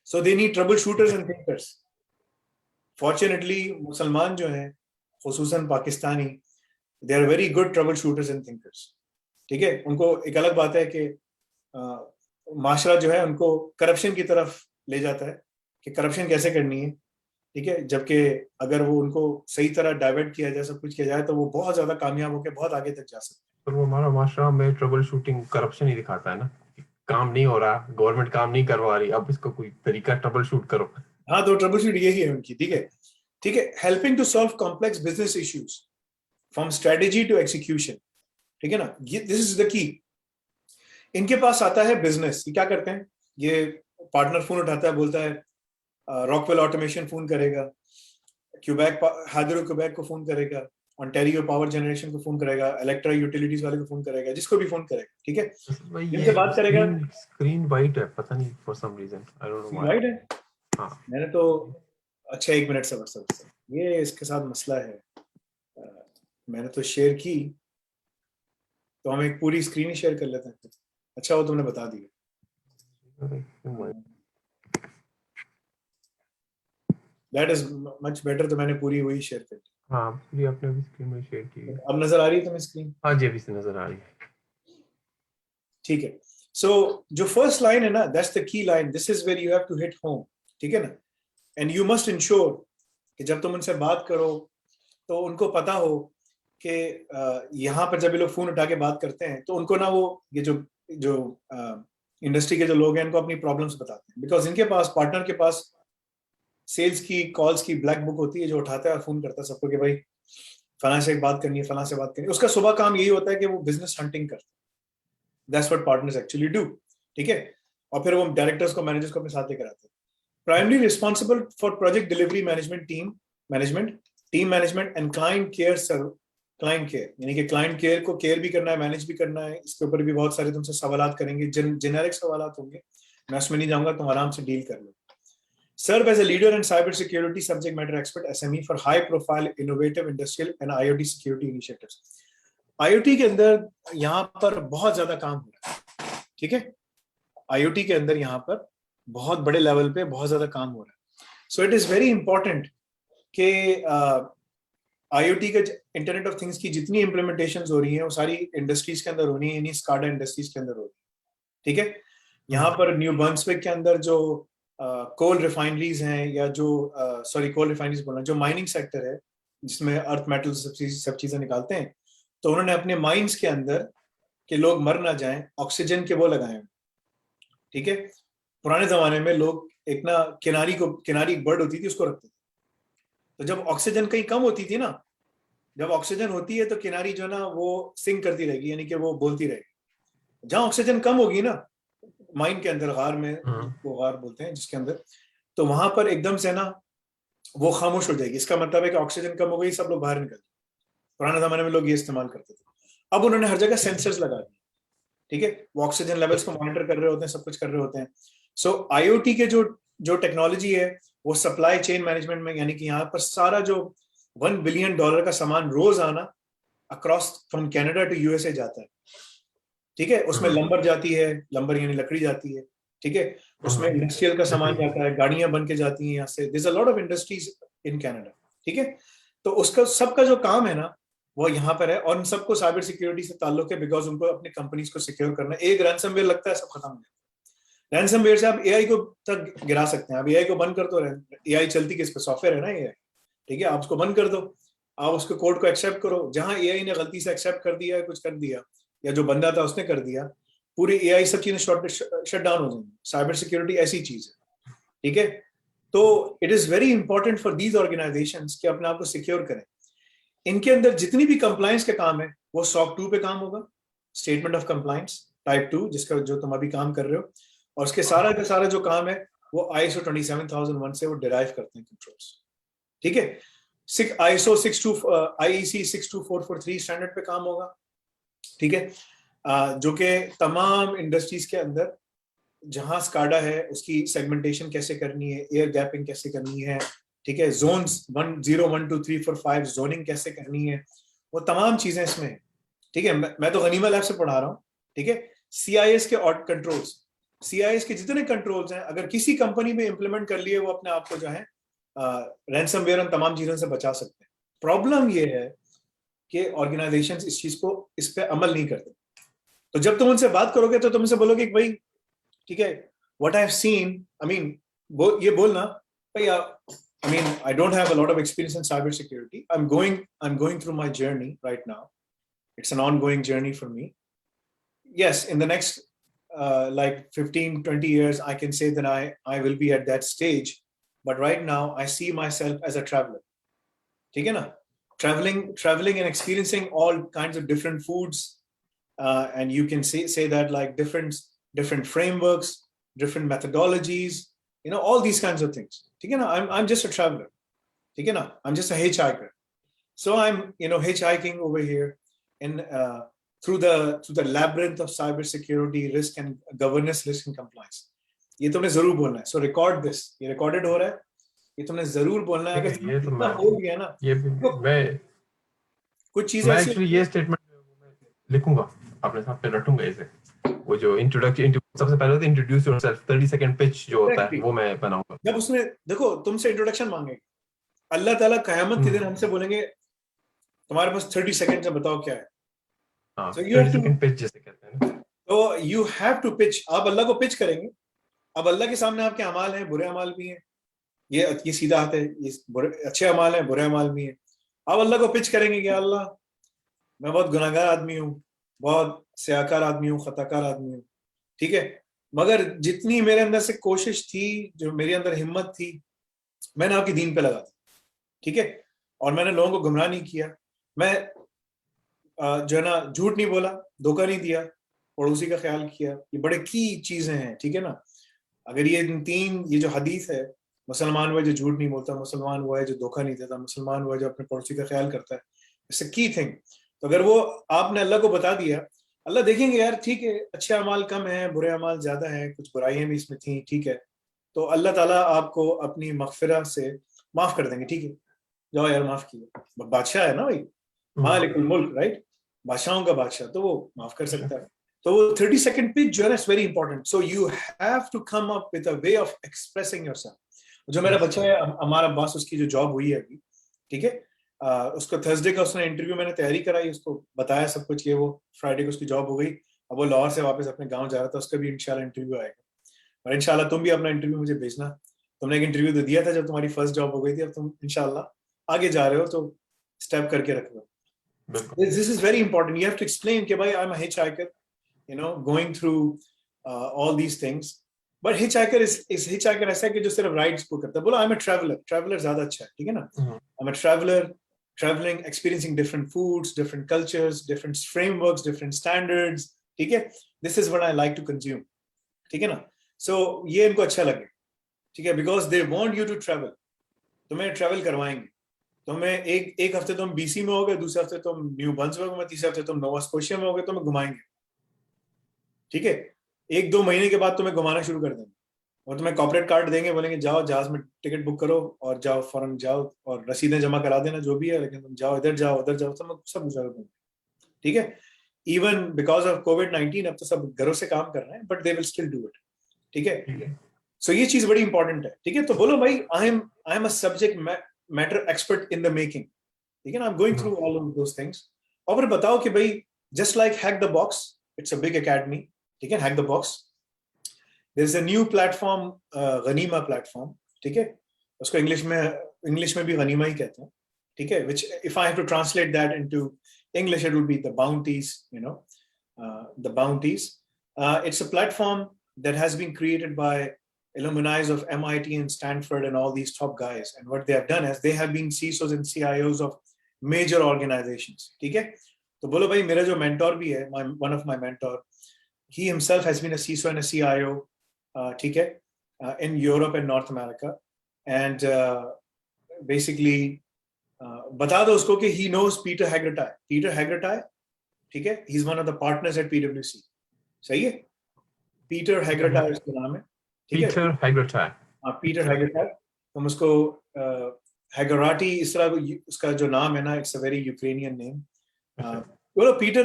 So they need troubleshooters and thinkers. Fortunately मुसलमान जो हैं, खुसूसन Pakistani, they are very good troubleshooters and thinkers, ठीक है। उनको एक अलग बात है कि माशरा जो है उनको करप्शन की तरफ ले जाता है कि करप्शन कैसे करनी है, ठीक है। जबकि अगर वो उनको सही तरह डाइवर्ट किया जाए, सब कुछ किया जाए, तो वो बहुत ज्यादा कामयाब होकर बहुत आगे तक जा सकते हैं। पर वो हमारा माशरा में ट्रबल शूटिंग करप्शन ही दिखाता है ना, काम नहीं हो रहा, गवर्नमेंट काम नहीं करवा रही, अब इसको कोई तरीका ट्रबल शूट करो। हाँ, तो ट्रबल शूट यही है उनकी, ठीक है, ठीक है। Helping to solve complex business issues from strategy to execution, ठीक है ना, ये दिस इज द की। इनके पास आता है बिजनेस, ये क्या करते हैं, ये पार्टनर फोन उठाता है, बोलता है रॉकवेल ऑटोमेशन फोन करेगा, क्यूबेक हाइड्रो क्यूबेक को फोन करेगा, ओंटारियो पावर जनरेशन को फोन करेगा, इलेक्ट्रा यूटिलिटीज वाले को फोन करेगा, जिसको भी फोन करेगा, ठीक है, भाई जिनसे ये बात करेगा। स्क्रीन वाइट है, पता नहीं for some reason, I don't know why. Right है, हाँ मैंने तो, अच्छा एक मिनट सबर, ये इसके साथ मसला है। मैंने तो शेयर की, तो हम एक पूरी स्क्रीन ही शेयर कर लेते हैं। अच्छा वो तुमने बता दिया, दैट इज मच बेटर। तो मैंने पूरी वही शेयर कर दी। हाँ पूरी आपने अभी स्क्रीन में शेयर की है। अब नजर आ रही है तुम्हें स्क्रीन? हाँ जी अभी से नजर आ रही है। ठीक है। सो जो फर्स्ट लाइन है ना, that's the key line, this is where you have to hit home, ठीक है ना। एंड यू मस्ट इंश्योर कि जब तुम उनसे बात करो तो उनको पता हो कि यहाँ पर जब ये लोग फोन उठा के बात करते हैं, तो उनको ना वो ये जो जो इंडस्ट्री के जो लोग हैं, इनको अपनी प्रॉब्लम्स बताते हैं, बिकॉज इनके पास, पार्टनर के पास सेल्स की कॉल्स की ब्लैक बुक होती है, जो उठाता है और फोन करता है सबको कि भाई फलां से बात करनी है, फलां से बात करनी है। उसका सुबह काम यही होता है कि वो बिजनेस हंटिंग करता है। That's what partners actually do, ठीक है। और फिर वो डायरेक्टर्स को, मैनेजर्स को अपने साथ लेकर आते हैं। Primary responsible for project delivery management, team management and client care client care, यानी कि क्लाइंट केयर को केयर भी करना है, मैनेज भी करना है। इसके ऊपर भी बहुत सारे तुमसे सवालात करेंगे, जेनेरिक सवालात होंगे, मैं उसमें नहीं जाऊंगा, तुम आराम से डील कर लो। Serve as a leader in cybersecurity subject matter expert SME for high profile innovative industrial and IoT security initiatives. IoT के अंदर यहाँ पर बहुत ज्यादा काम हो रहा है, ठीक है। IoT के अंदर यहाँ पर बहुत बड़े लेवल पे बहुत ज्यादा काम हो रहा है। So it is very important कि IoT के, इंटरनेट ऑफ थिंग्स की जितनी इम्प्लीमेंटेशंस हो रही हैं, वो सारी इंडस्ट्रीज के अंदर होनी है, यानी स्काडा इंडस्ट्रीज के अंदर हो रही है, ठीक है। यहाँ पर न्यू बर्न्सविक के अंदर जो कोल रिफाइनरीज हैं, या जो सॉरी कोल रिफाइनरीज बोलना, जो माइनिंग सेक्टर है जिसमें अर्थ मेटल सब चीजें निकालते हैं, तो उन्होंने अपने माइंस के अंदर कि लोग मर ना जाएं, ऑक्सीजन के वो लगाए, ठीक है। पुराने जमाने में लोग एक ना किनारी एक बर्ड होती थी, उसको रखते थे। तो जब ऑक्सीजन कहीं कम होती थी ना, जब ऑक्सीजन होती है तो किनारी जो ना वो सिंग करती रहेगी, यानी कि वो बोलती रहेगी। जहां ऑक्सीजन कम होगी ना, माइन के अंदर, गार में, वो गार बोलते हैं जिसके अंदर, तो वहां पर एकदम से ना वो खामोश हो जाएगी। इसका मतलब है कि ऑक्सीजन कम हो गई, सब लोग बाहर निकल। पुराने जमाने में लोग ये इस्तेमाल करते थे। अब उन्होंने हर जगह सेंसर्स लगा दिए, ठीक है, वो ऑक्सीजन लेवल्स को मॉनिटर कर रहे होते हैं, सब कुछ कर रहे होते हैं। सो आईओटी के जो टेक्नोलॉजी है वो सप्लाई चेन मैनेजमेंट में, यानी कि यहाँ पर सारा जो $1 बिलियन का सामान रोज आना across from Canada to USA जाता है, ठीक है, उसमें लंबर जाती है, लंबर यानी लकड़ी जाती है, ठीक है, उसमें इंडस्ट्रियल का सामान जाता है, गाड़ियां बन के जाती हैं यहाँ से। There is a lot of industries in Canada, ठीक है। तो उसका सबका जो काम है ना वो यहाँ पर है, और उन सबको साइबर सिक्योरिटी से ताल्लुक है, बिकॉज उनको अपनी कंपनीज को सिक्योर करना है। एक रैंसमवेयर लगता है, सब खत्म हो जाता है। रैंसमवेयर से आप एआई को तक गिरा सकते हैं। आप एआई को बंद कर दो, एआई चलती किस पे, सॉफ्टवेयर है ना एआई, ठीक है, आप उसको बंद कर दो, आप उसके कोड को एक्सेप्ट करो। जहां एआई ने गलती से एक्सेप्ट कर दिया, कुछ कर दिया, या जो बंदा था उसने कर दिया, पूरी एआई सब चीजें शट डाउन हो जाएंगी। साइबर सिक्योरिटी ऐसी चीज है, ठीक है। तो it is very important for these organisations कि अपने आप को सिक्योर करें। इनके अंदर जितनी भी कंप्लायंस के काम है वो SOC 2 पे काम होगा, स्टेटमेंट ऑफ कंप्लायंस टाइप 2, जिसका जो तुम अभी काम कर रहे हो, और उसके सारा का सारा जो काम है वो ISO 27001 से वो डिराइव करते हैं कंट्रोल्स, ठीक है। IEC 62443 स्टैंडर्ड पे काम होगा, ठीक है, जो कि तमाम इंडस्ट्रीज के अंदर जहां स्काडा है उसकी सेगमेंटेशन कैसे करनी है, एयर गैपिंग कैसे करनी है, ठीक है, जोन्स 1 0 1 2 3 4 5 जोनिंग कैसे करनी है, वो तमाम चीजें इसमें है, ठीक है। मैं तो गनीमा लैब से पढ़ा रहा हूँ, ठीक है। CIS के कंट्रोल्स, CIS के जितने कंट्रोल्स हैं, अगर किसी कंपनी में इंप्लीमेंट कर लिए, वो अपने आप को जो है रैंसमवेयर और तमाम चीजों से बचा सकते हैं। प्रॉब्लम ये है कि ऑर्गेनाइजेशंस इस चीज को, इस पे अमल नहीं करते। तो जब तुम उनसे बात करोगे तो तुम उनसे बोलोगे कि भाई ठीक है, what I have seen, I mean ये बोलना भाई, I mean, I don't have a lot of experience in cybersecurity. I'm going through my journey right now. It's an ongoing journey for me. Yes, in the next like 15, 20 years, I can say that I will be at that stage. But right now, I see myself as a traveler. ठीक है ना? Traveling and experiencing all kinds of different foods, and you can say that like different frameworks, different methodologies, all these kinds of things. ठीक है ना? I'm just a traveler. ठीक है ना? I'm just a hitchhiker. So I'm hitchhiking over here in through the labyrinth of cybersecurity risk and governance, risk and compliance. ये तुमने जरूर बोलना है. So record this. ये recorded हो रहा है. ये तुमने जरूर बोलना है. अगर ये तो मैं बोल गया ना, ये मैं कुछ चीजें मैं ऐसी एक्चुअली ये स्टेटमेंट लिखूंगा, अपने साथ पे रटूंगा इसे। वो जो इंट्रोडक्शन, सबसे पहले तो इंट्रोड्यूस योरसेल्फ 30 सेकंड पिच जो होता है वो मैं बनाऊंगा। जब उसने देखो तुमसे इंट्रोडक्शन मांगेगा, अल्लाह ताला कयामत के दिन हमसे बोलेंगे तुम्हारे पास 30 सेकंड है, बताओ क्या है। हाँ, So you have 30 to, second pitch जिसे कहते हैं ना। तो यू हैव टू पिच। आप अल्लाह को पिच करेंगे। अब अल्लाह के सामने आपके अमाल हैं, बुरे अमाल भी हैं, ये सीधा हाथ है, ये बुरे अच्छे अमाल हैं, बुरे अमाल भी हैं। आप अल्लाह को पिच करेंगे कि अल्लाह मैं बहुत गुनाहगार आदमी हूँ, बहुत स्याकार आदमी हूँ, खताकार आदमी हूँ, ठीक है, मगर जितनी मेरे अंदर से कोशिश थी, जो मेरे अंदर हिम्मत थी, मैंने आपकी दीन पे लगा दी, ठीक है, और मैंने लोगों को गुमराह नहीं किया, मैं जो है ना झूठ नहीं बोला, धोखा नहीं दिया, पड़ोसी का ख्याल किया। ये बड़े की चीजें हैं, ठीक है ना। अगर ये जो हदीस है, मुसलमान वो है जो झूठ नहीं बोलता, मुसलमान वो है जो धोखा नहीं देता, मुसलमान वो है जो अपने पड़ोसी का ख्याल करता है, इट्स अ की थिंग। तो अगर वो आपने अल्लाह को बता दिया, अल्लाह देखेंगे यार ठीक है, अच्छे अमाल कम है, बुरे अमाल ज्यादा है, कुछ बुराइयां भी इसमें थी, ठीक है, तो अल्लाह ताला आपको अपनी मगफिरा से माफ कर देंगे, ठीक है, जाओ यार माफ किया। बादशाह है ना भाई, मालिकुल मुल्क, राइट, बादशाहों का बादशाह, तो वो माफ कर सकता है। तो वो 30 सेकंड पिच जो है ना, it's very important. So you have to come up with a way of expressing yourself. जो मेरा बच्चा है, हमारा बॉस, उसकी जो जॉब हुई है अभी, ठीक है, उसको थर्सडे का उसने इंटरव्यू, मैंने तैयारी कराई, उसको बताया सब कुछ, ये वो फ्राइडे को उसकी जॉब हो गई। अब वो लाहौर से वापस अपने गांव जा रहा था, उसका भी इंशाल्लाह इंटरव्यू आएगा, और इंशाल्लाह तुम भी अपना इंटरव्यू मुझे भेजना। तुमने एक इंटरव्यू तो दिया था जब तुम्हारी फर्स्ट जॉब हो गई थी, अब तुम इंशाल्लाह आगे जा रहे हो तो स्टेप करके रखो। This is very important. You have to explain कि भाई I'm a hitchhiker, going through all these things. But hitchhiker is hitchhiker ऐसा है कि जो सिर्फ राइड्स को करता है। बोलो I'm a traveler. Traveler ज्यादा अच्छा है, ठीक है ना? I'm a traveler, traveling, experiencing different foods, different cultures, different frameworks, different standards. ठीक है? This is what I like to consume. ठीक है ना? So ये इनको अच्छा लगे, ठीक है? Because they want you to travel. तुम्हें ट्रेवल करवाएंगे, तुम्हें एक हफ्ते तुम बीसी में होगे, दूसरे हफ्ते तुम न्यू ब्रंसविक में, तीसरे हफ्ते तुम नोवा स्कोशिया में होगे, तुम्हें घुमाएंगे, ठीक है। 1-2 महीने के बाद तुम्हें घुमाना शुरू कर देंगे और तुम्हें कॉर्पोरेट कार्ड देंगे, बोलेंगे जाओ जहाज में टिकट बुक करो और जाओ फौरन जाओ और रसीदें जमा करा देना जो भी है, लेकिन तुम जाओ इधर जाओ उधर जाओ, सब गुजारो तुम, ठीक है। इवन बिकॉज ऑफ कोविड-19 अब तो सब घरों से काम कर रहे हैं, but they will still do it, ठीक है। सो ये चीज बड़ी इंपॉर्टेंट है, ठीक है। तो बोलो भाई I am a subject matter expert in the making, ठीक है ना, I am going through all of those things. और फिर बताओ कि भाई just like hack the box, it's a big academy, ठीक है, hack the box, there is a new platform, गनीमा प्लेटफॉर्म, ठीक है, उसको इंग्लिश में भी गनीमा ही कहते हैं, ठीक है, which if I have to translate that into English it will be the bounties, you know, the bounties. It's a platform that has been created by alumni of MIT and Stanford and all these top guys, and what they have done is they have been CISOs and CIOs of major organizations, ठीक है। तो बोलो भाई मेरा जो mentor भी है, one of my mentor, he himself has been a CISO and a CIO, ठीक है, in Europe and North America, and basically बता दो उसको कि he knows Peter Hagerty, ठीक है, he is one of the partners at PwC, सही है, Peter Hagerty उसका नाम है, ठीक है, Peter Hagerty, हाँ Peter Hagerty, तुम उसको Hagerty इस तरह उसका जो नाम है ना, it's a very Ukrainian name, बोलो Peter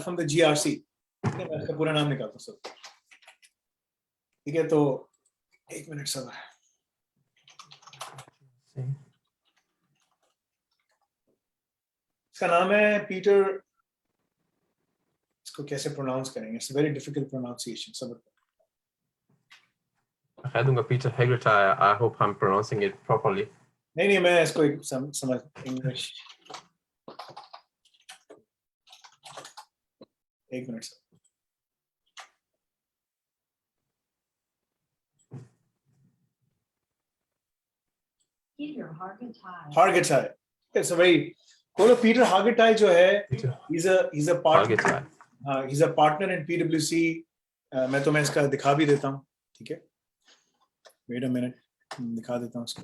from the GRC, ठीक है, मैं उसका पूरा नाम निकालता हूँ सब, ठीक है। तो एक मिनट सब, इसका नाम है पीटर, इसको कैसे प्रोनाउंस करेंगे, इट्स वेरी डिफिकल्ट प्रोनाउंसिएशन, सब कह दूंगा Peter Hagerty. I hope I'm pronouncing it properly. नहीं मैं इसको एक समझ इंग्लिश, एक minute sir, Peter Hagerty. Hagerty, it's a very बोलो पीटर Hagerty जो है, he's a partner, Hagerty. हाँ he's a partner in PwC, मैं तुम्हें इसका दिखा भी देता हूँ, ठीक है, wait a minute, दिखा देता हूँ इसको,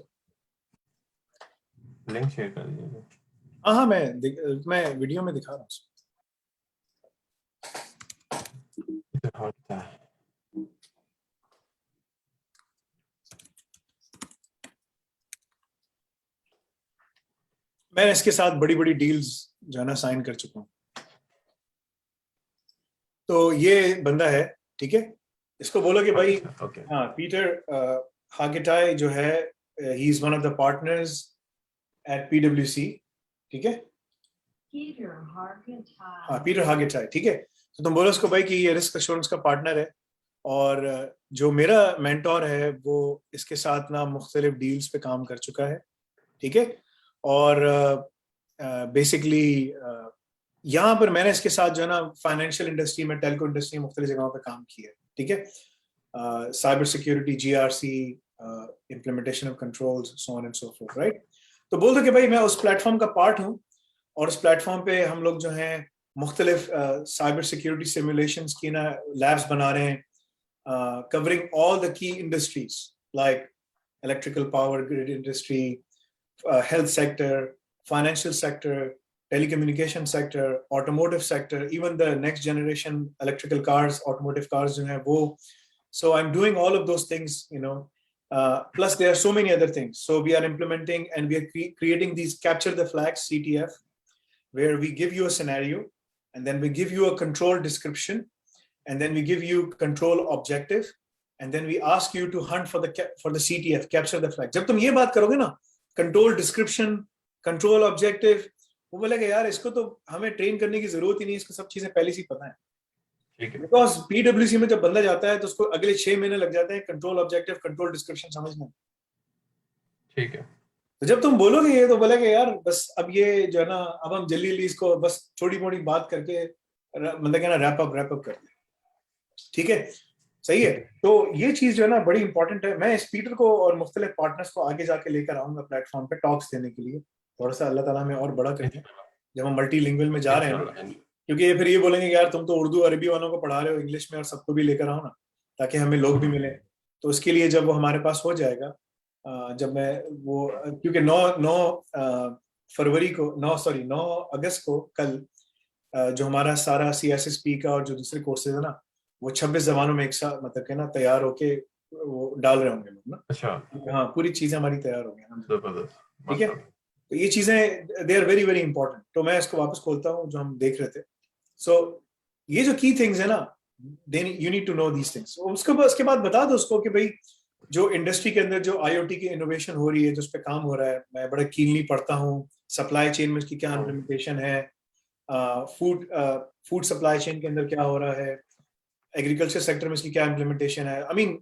लिंक शेयर कर दीजिए। हाँ मैं वीडियो में दिखा रहा हूँ। Peter Hagerty. मैं इसके साथ बड़ी बड़ी डील्स जो है ना साइन कर चुका हूँ। तो ये बंदा है, ठीक है, इसको बोलो कि भाई Okay. हाँ पीटर Hagerty जो है, he is one of the partners at PwC, ठीक है, Peter Hagerty. हाँ पीटर Hagerty, ठीक है। तो तुम बोलो उसको भाई कि ये रिस्क एश्योरेंस का पार्टनर है, और जो मेरा मेंटोर है वो इसके साथ ना मुख्तलिफ डील्स पे काम कर चुका है, ठीक है, और बेसिकली यहाँ पर मैंने इसके साथ जो है ना फाइनेंशियल इंडस्ट्री में, टेलको इंडस्ट्री में मुख्तलिफ जगहों पे काम किया है, ठीक है, cyber security, GRC, implementation of controls, so on and so fourth, right. तो बोल दो कि भाई मैं उस प्लेटफॉर्म का पार्ट हूँ, और उस प्लेटफॉर्म पे हम लोग जो हैं मुख्तलिफ साइबर सिक्योरिटी सिमुलेशंस की ना लैब्स बना रहे हैं, covering all the key industries like electrical power grid industry, health sector, financial sector, telecommunication sector, automotive sector, even the next generation electrical cars, automotive cars जो हैं वो. So I'm doing all of those things, you know. Plus there are so many other things. So we are implementing and we are creating these capture the flags CTF, where we give you a scenario and then we give you a control description. And then we give you control objective, and then we ask you to hunt for the CTF, capture the flag. जब तुम ये बात करोगे ना, control description, control objective, वो बोलेगा यार इसको तो हमें ट्रेन करने की जरूरत ही नहीं, इसको सब चीजें पहले से पता है, ठीक है। Because PwC में जब बंदा जाता है तो उसको अगले 6 महीने लग जाते हैं कंट्रोल ऑब्जेक्टिव, कंट्रोल डिस्क्रिप्शन समझने, ठीक है। तो जब तुम बोलोगे ये तो बोलेगा यार बस अब ये जो है ना, अब हम जल्दी जल्दी इसको बस छोटी मोटी बात करके मतलब क्या ना रैप अप करते हैं, ठीक है, सही है। तो ये चीज जो है ना बड़ी इंपॉर्टेंट है। मैं इस पीटर को और मुख्तलिफ पार्टनर्स को आगे जाके लेकर आऊंगा प्लेटफॉर्म पे टॉक्स देने के लिए, थोड़ा सा अल्लाह ताला में और बड़ा करें जब हम मल्टीलिंगुअल में जा रहे हैं, क्योंकि ये फिर ये बोलेंगे यार तुम तो उर्दू अरबी वालों को पढ़ा रहे हो इंग्लिश में, और सबको भी लेकर आओ ना ताकि हमें लोग भी मिले। तो उसके लिए जब वो हमारे पास हो जाएगा जब मैं वो क्योंकि 9 अगस्त को कल जो हमारा सारा CSSP का और जो दूसरे कोर्सेज है ना, वो 26 जबानों में एक साथ मतलब के ना तैयार होके वो डाल रहे होंगे लोग ना। अच्छा, हाँ, पूरी चीजें हमारी तैयार हो गई हैं। जबरदस्त, ठीक है, तो ये चीजें they are very very important. तो मैं इसको वापस खोलता हूँ जो हम देख रहे थे। सो ये जो की थिंग्स है ना, you need to know these things. उसके बाद बता दो उसको कि भाई जो इंडस्ट्री के अंदर जो IoT की इनोवेशन हो रही है, जो उस पर काम हो रहा है, मैं बड़ा कीनली पढ़ता हूँ। सप्लाई चेन में उसकी क्या इम्प्लीमेंटेशन है, फूड सप्लाई चेन के अंदर क्या हो रहा है, एग्रीकल्चर सेक्टर में इसकी क्या इम्प्लीमेंटेशन है। I mean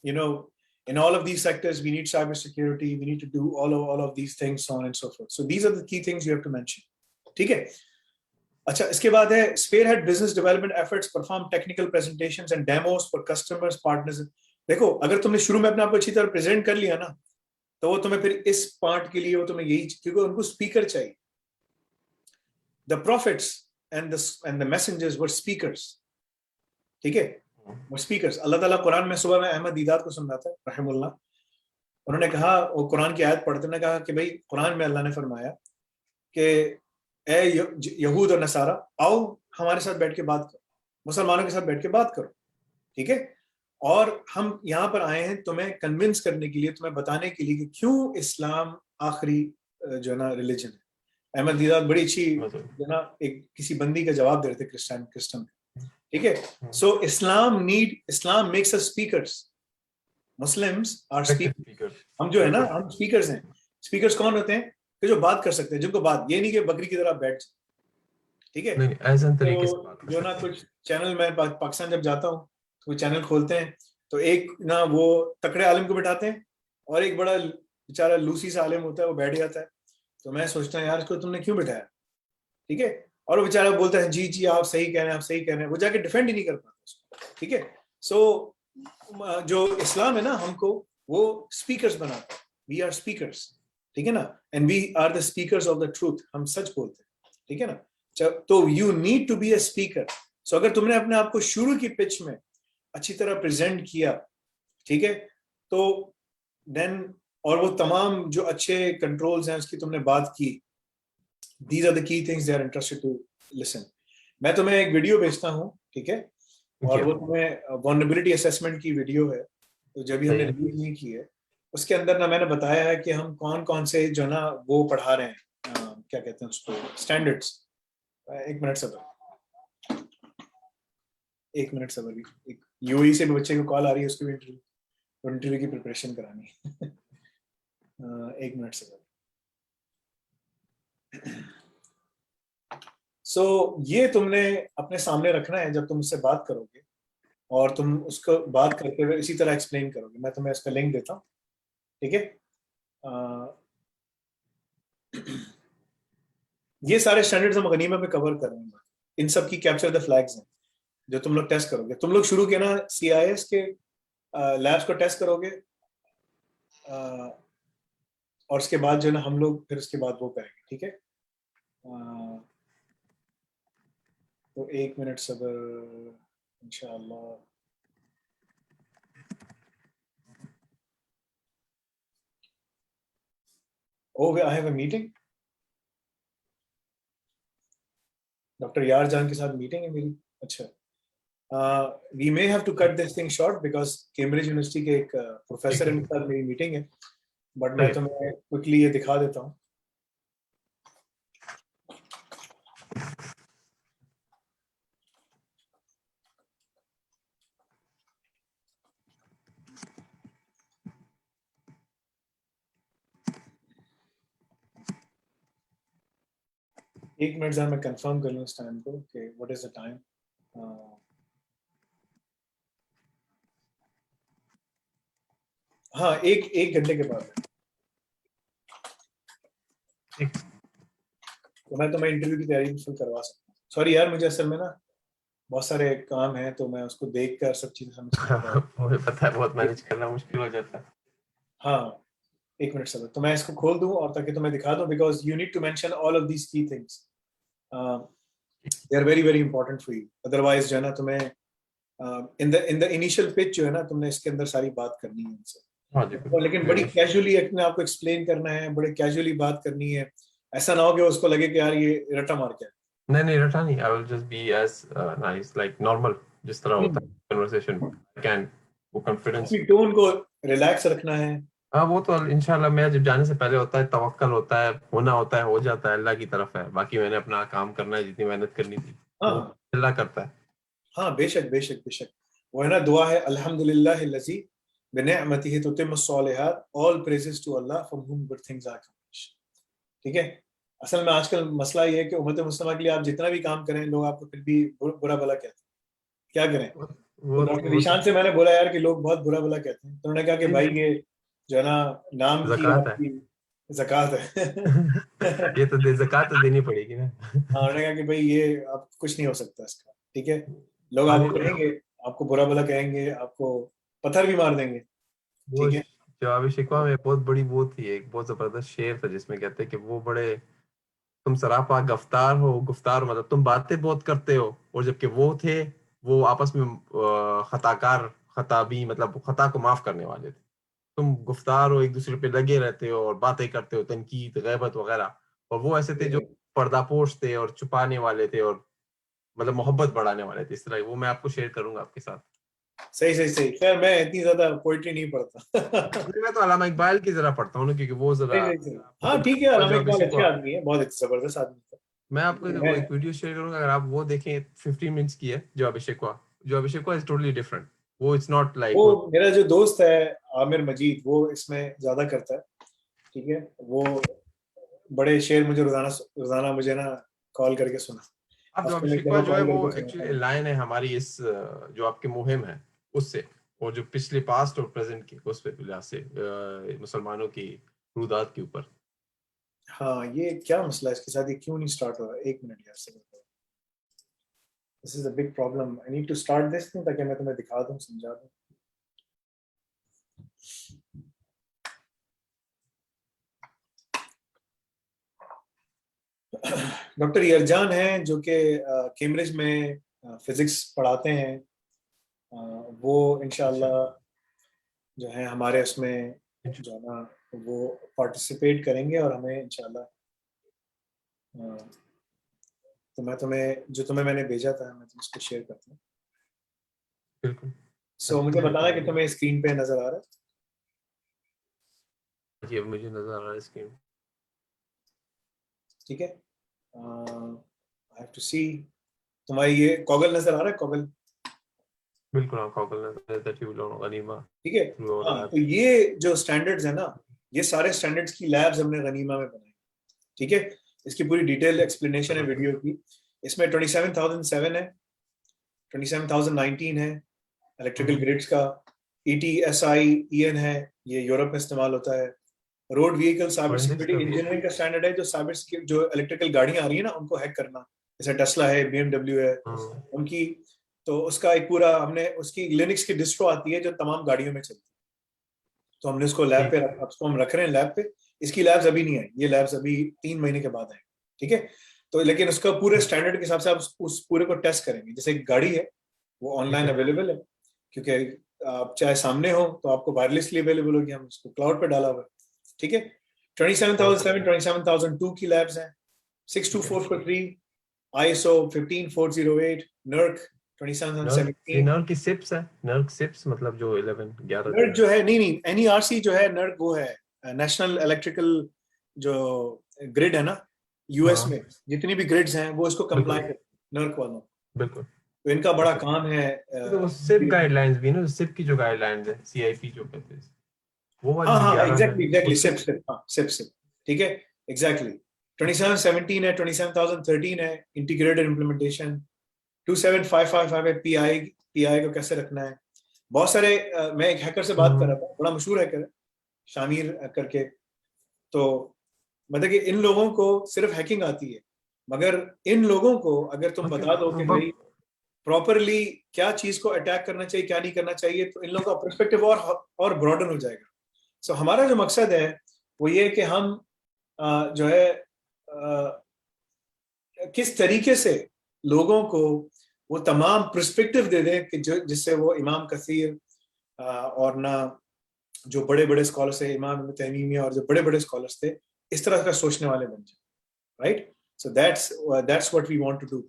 you know, in all of these sectors we need cyber security, we need to do all of these things, so on and so forth. So these are the key things you have to mention. ठीक है। अच्छा, इसके बाद है spearhead business development efforts, perform technical presentations and demos for customers, partners. देखो, अगर तुमने शुरू में अपने आप को अच्छी तरह प्रेजेंट कर लिया ना, तो वो तुम्हें फिर इस पार्ट के लिए वो तुम्हें यही, क्योंकि उनको स्पीकर चाहिए। The prophets and the messengers were speakers. ठीक है, वो स्पीकर्स। अल्लाह ताला कुरान में, सुबह में अहमद दीदार को सुन रहा था रहमुल्लाह, उन्होंने कहा, वो कुरान की आयत पढ़ते ने कहा कि भाई कुरान में अल्लाह ने फरमाया कि ए यहूद और नसारा, आओ हमारे साथ बैठ के बात करो, मुसलमानों के साथ बैठ के बात करो। ठीक है, और हम यहाँ पर आए हैं तुम्हें कन्विंस करने के लिए, तुम्हें बताने के लिए कि क्यों इस्लाम आखिरी जो है ना रिलीजन है। अहमद दीदार बड़ी अच्छी जो ना एक किसी बंदी का जवाब दे रहे थे क्रिस्टन। ठीक है, so Islam makes us speakers, Muslims are speakers. हम जो है ना, हम स्पीकर्स हैं। स्पीकर्स कौन होते हैं? कि जो बात कर सकते हैं, जिनको बात, ये नहीं कि बकरी की तरह बैठ। ठीक है, नहीं, ऐसा तरीके से बात कर जो ना सकते हैं। कुछ चैनल में पाकिस्तान जब जाता हूँ तो चैनल खोलते हैं, तो एक ना वो तकड़े आलिम को बिठाते हैं और एक बड़ा बेचारा लूसी सा आलिम होता है, वो बैठ जाता है। तो मैं सोचता हूँ यार इसको तुमने क्यों बिठाया? ठीक है, और वो बेचारा बोलता है जी जी आप सही कह रहे हैं, आप सही कह रहे हैं, वो जाके डिफेंड ही नहीं कर पाता उसको। ठीक है, सो जो इस्लाम है ना, हमको वो स्पीकर्स बनाता है। वी आर स्पीकर्स, ठीक है ना, and we are the speakers of the truth. हम सच बोलते हैं, ठीक है ना। तो you need to be a speaker. So अगर तुमने अपने आप को शुरू की पिच में अच्छी तरह प्रेजेंट किया, ठीक है, तो देन, और वो तमाम जो अच्छे कंट्रोल्स हैं उसकी तुमने बात की, these are the key things they are interested to listen. मैं तुम्हें एक वीडियो भेजता हूँ, ठीक है, और वो तुम्हें vulnerability assessment की वीडियो है, तो जब भी हमने रिलीज नहीं की है, उसके अंदर ना मैंने बताया है कि हम कौन कौन से जो ना वो पढ़ा रहे हैं, क्या कहते हैं उसको, स्टैंडर्ड्स। एक मिनट सबर भी, एक यूएई से बच्चे को कॉल आ रही है, उसकी भी इंटरव्यू की प्रिपरेशन करानी है। एक मिनट सबर। सो ये तुमने अपने सामने रखना है जब तुम उससे बात करोगे, और तुम उसको बात करते हुए इसी तरह एक्सप्लेन करोगे। मैं तुम्हें इसका लिंक देता हूँ, ठीक है। ये सारे स्टैंडर्ड्स हम गनीमा पे कवर कर रहे हैं। इन सब की कैप्चर द फ्लैग्स हैं जो तुम लोग टेस्ट करोगे। तुम लोग शुरू के ना CIS के लैब्स को टेस्ट करोगे, और उसके बाद जो है ना हम लोग फिर उसके बाद वो करेंगे, ठीक है। तो एक मिनट सबर, इंशाअल्लाह। Oh, I have a meeting. Doctor यार जान के साथ मीटिंग है मेरी। अच्छा, we may have to cut this thing short because Cambridge university के एक प्रोफेसर के साथ मेरी मीटिंग है, बट मैं तुम्हें क्विकली ये दिखा देता हूँ। एक मिनट जरा मैं कंफर्म कर लूँ इस टाइम को कि व्हाट इज द टाइम। हाँ, एक घंटे के बाद है। तो मैं तुम्हें इंटरव्यू की तैयारी फुल करवा सकता हूँ। सॉरी यार, मुझे असल में ना बहुत सारे काम हैं, तो मैं उसको देख कर सब चीजें समझ मुझे पता है, बहुत मैनेज करना मुश्किल हो जाता है। हाँ, एक मिनट सर, तो मैं इसको खोल दूं और ताकि तुम्हें दिखा दूं, because you need to mention all of these key things, they are very very important for you. Otherwise जो है ना तुम्हें इन द इनिशियल पिच जो है ना, तुमने इसके अंदर सारी बात करनी है इनसे। हाँ जी, तो लेकिन बड़ी कैजुअली अपने आप को एक्सप्लेन करना है, बड़े कैजुअली बात करनी है, ऐसा ना हो कि उसको लगे कि यार ये रटा मार के नहीं रटा नहीं, I will just be as nice like normal, जिस तरह होता है कन्वर्सेशन कैन, वो कॉन्फिडेंस। अपनी टोन को रिलैक्स रखना है। हाँ वो तो इंशाल्लाह मैं जब जाने से पहले होता है, तवक्कल होता है, होना होता है, हो जाता है, अल्लाह की तरफ है, बाकी मैंने अपना काम करना है, जितनी मेहनत करनी थी वो हाँ अल्लाह करता है। हाँ, बेशक बेशक बेशक। वो है ना दुआ है, अल्हम्दुलिल्लाह लज़ी बिनिअमतिही तुतिम्मुस्सॉलिहात, all praises to Allah from whom good things are come. ठीक है। असल में आजकल मसला ये है कि उम्मत मुस्लिमा के लिए आप जितना भी काम करें, लोग आपको फिर भी बुरा भला कहते हैं। क्या करें? तो डॉक्टर ईशान से मैंने बोला यार कि लोग बहुत बुरा भला कहते हैं, तो उन्होंने कहा कि भाई ये जो है ना नाम की ज़कात है। आपकी ज़कात है। ये तो ज़कात तो देनी पड़ेगी ना। हाँ, उन्होंने कहा कि भाई ये आप कुछ नहीं हो सकता इसका। ठीक है, लोग हाँ आपको जी, कहेंगे, आपको बुरा भला कहेंगे, आपको पत्थर भी मार देंगे। वो ठीक है। जवाब शिकवा में बहुत बड़ी वो थी, एक बहुत जबरदस्त शेर था जिसमें कहते हैं कि वो बड़े, तुम सरापा गफ्तार हो, गुफ्तार मतलब तुम बातें बहुत करते हो, और जबकि वो थे, वो आपस में खताकार, खताबी मतलब खता को माफ करने वाले थे। तुम गुफ्तार हो, एक दूसरे पे लगे रहते हो और बातें करते हो, तनकीद, गैबत वगैरह, और वो ऐसे थे जो पर्दापोश थे और छुपाने वाले थे और मतलब मोहब्बत बढ़ाने वाले थे, इस तरह। वो मैं आपको शेयर करूंगा आपके साथ। सही सही सही। खैर मैं इतनी ज्यादा पोइट्री नहीं पढ़ता। मैं तो अल्लामा इकबाल की जरा पढ़ता हूँ ना, क्योंकि वो सही जरा सही सही। हाँ ठीक है, अलामा जो इकबाल अभिषेक अच्छे हुआ। आदमी है, बहुत जबरदस्त आदमी है। मैं आपको वो मैं एक वीडियो शेयर करूंगा, अगर आप वो देखें, 15 मिनट्स की है, जो अभिषेक हुआ इज टोटली डिफरेंट। वो इट्स नॉट वो लाइक मेरा जो दोस्त है आमिर मजीद, वो इसमें ज्यादा करता है। ठीक है, वो बड़े शेर मुझे रोजाना रोजाना मुझे ना कॉल करके सुना, अब जो हफ्ते में एक अभिषेक हुआ दफा जो है कॉल वो करके सुनाता एक्चुअली है। लाइन है हमारी इस जो आपकी मुहिम है उससे, और जो पिछले पास्ट और प्रेजेंट की उस पे लिहाज से मुसलमानों की रुदात के ऊपर। हाँ, ये क्या मसला है इसके साथ, ये क्यों नहीं स्टार्ट हो रहा? एक मिनट यार से, this is a big problem, I need to start this thing ताकि मैं तुम्हें दिखा दूं, समझा दूं। डॉक्टर यरजान हैं जो कि कैम्ब्रिज में फिजिक्स पढ़ाते हैं। वो इंशाल्लाह जो है हमारे उसमें जो है ना वो पार्टिसिपेट करेंगे, और हमें इंशाल्लाह तो मैं तुम्हें जो तुम्हें मैंने भेजा था मैं तुम उसको शेयर करता हूँ। बिल्कुल। सो मुझे बताना कि तुम्हें स्क्रीन पे नजर आ रहा है। जी अब मुझे नजर आ रहा है स्क्रीन। ठीक है, आई हैव टू सी। तुम्हारी ये कॉगल नजर आ रहा है, कॉगल? बिल्कुल हाँ, कॉगल नजर दैट यू विल गनीमा ठीक है। थ्रू आवर हाँ, लैब। तो ये जो स्टैंडर्ड्स है ना, ये सारे स्टैंडर्ड्स की लैब्स हमने गनीमा में बनाई। ठीक है, इसकी पूरी डिटेल एक्सप्लेनेशन है वीडियो की। इसमें 27,007 है, 27,019 है इलेक्ट्रिकल ग्रिड्स का। ETSI-EN है, ये यूरोप में इस्तेमाल होता है। Road vehicle cyber forensics security का भी है। इंजीनियरिंग का स्टैंडर्ड है, जो इलेक्ट्रिकल गाड़ियां आ रही है ना उनको हैक करना, जैसे टेस्ला है, BMW है उनकी। तो उसका एक पूरा हमने, उसकी लिनक्स की डिस्ट्रो आती है जो तमाम गाड़ियों में चलती है, तो हमने उसको लैब पे उसको हम रख रहे हैं लैब पे। इसकी लैब्स अभी नहीं आई, ये लैब्स अभी 3 महीने के बाद आएंगे। ठीक है, तो लेकिन उसका पूरे स्टैंडर्ड के हिसाब से आप उस पूरे को टेस्ट करेंगे। जैसे एक गाड़ी है वो ऑनलाइन अवेलेबल है, क्योंकि आप चाहे सामने हो तो आपको वायरलेसली अवेलेबल होगी, हम उसको क्लाउड पे डाला हुआ है। ठीक है, 27,007 27,002 की लैब्स हैं, 62443, ISO 15408, NERC 2717। नर्क की सिप्स है, नर्क सिप्स मतलब जो 11 NERC जो है, नहीं नहीं, NERC जो है, NERC वो है नेशनल इलेक्ट्रिकल जो ग्रिड है ना यूएस में, जितनी भी ग्रिड्स हैं वो इसको कंप्लाई करते हैं NERC वालों। बिल्कुल। तो इनका बड़ा काम है। तो वो सिप गाइडलाइंस भी ना, सिप की जो गाइडलाइंस है, CIP जो कहते हैं, वो वाली हाँ जो हाँ, 11 है एग्जैक्टली एग्जैक्टली, उसमें। सिप हाँ, सिप। ठीक है, एग्जैक्टली। 2717 है, 27,013 है इंटीग्रेटेड इम्प्लीमेंटेशन। 27555 है पीआई को कैसे रखना है। बहुत सारे मैं एक हैकर से बात कर रहा था, बड़ा मशहूर हैकर है, शामिर करके। तो मतलब कि इन लोगों को सिर्फ हैकिंग आती है, मगर इन लोगों को अगर तुम बता दो कि भाई प्रॉपरली क्या चीज को अटैक करना चाहिए, क्या नहीं करना चाहिए, तो इन लोगों का पर्सपेक्टिव और ब्रॉडन हो जाएगा। सो हमारा जो मकसद है वो ये कि हम जो है किस तरीके से लोगों को वो तमाम पर्सपेक्टिव दे दें कि जो जिससे वो इमाम कसीर और ना जो बड़े बड़े स्कॉलर्स थे, इमाम इब्न तैमीया और जो बड़े बड़े स्कॉलर्स थे, इस तरह का सोचने वाले बन जाए, right? So that's what we want to do.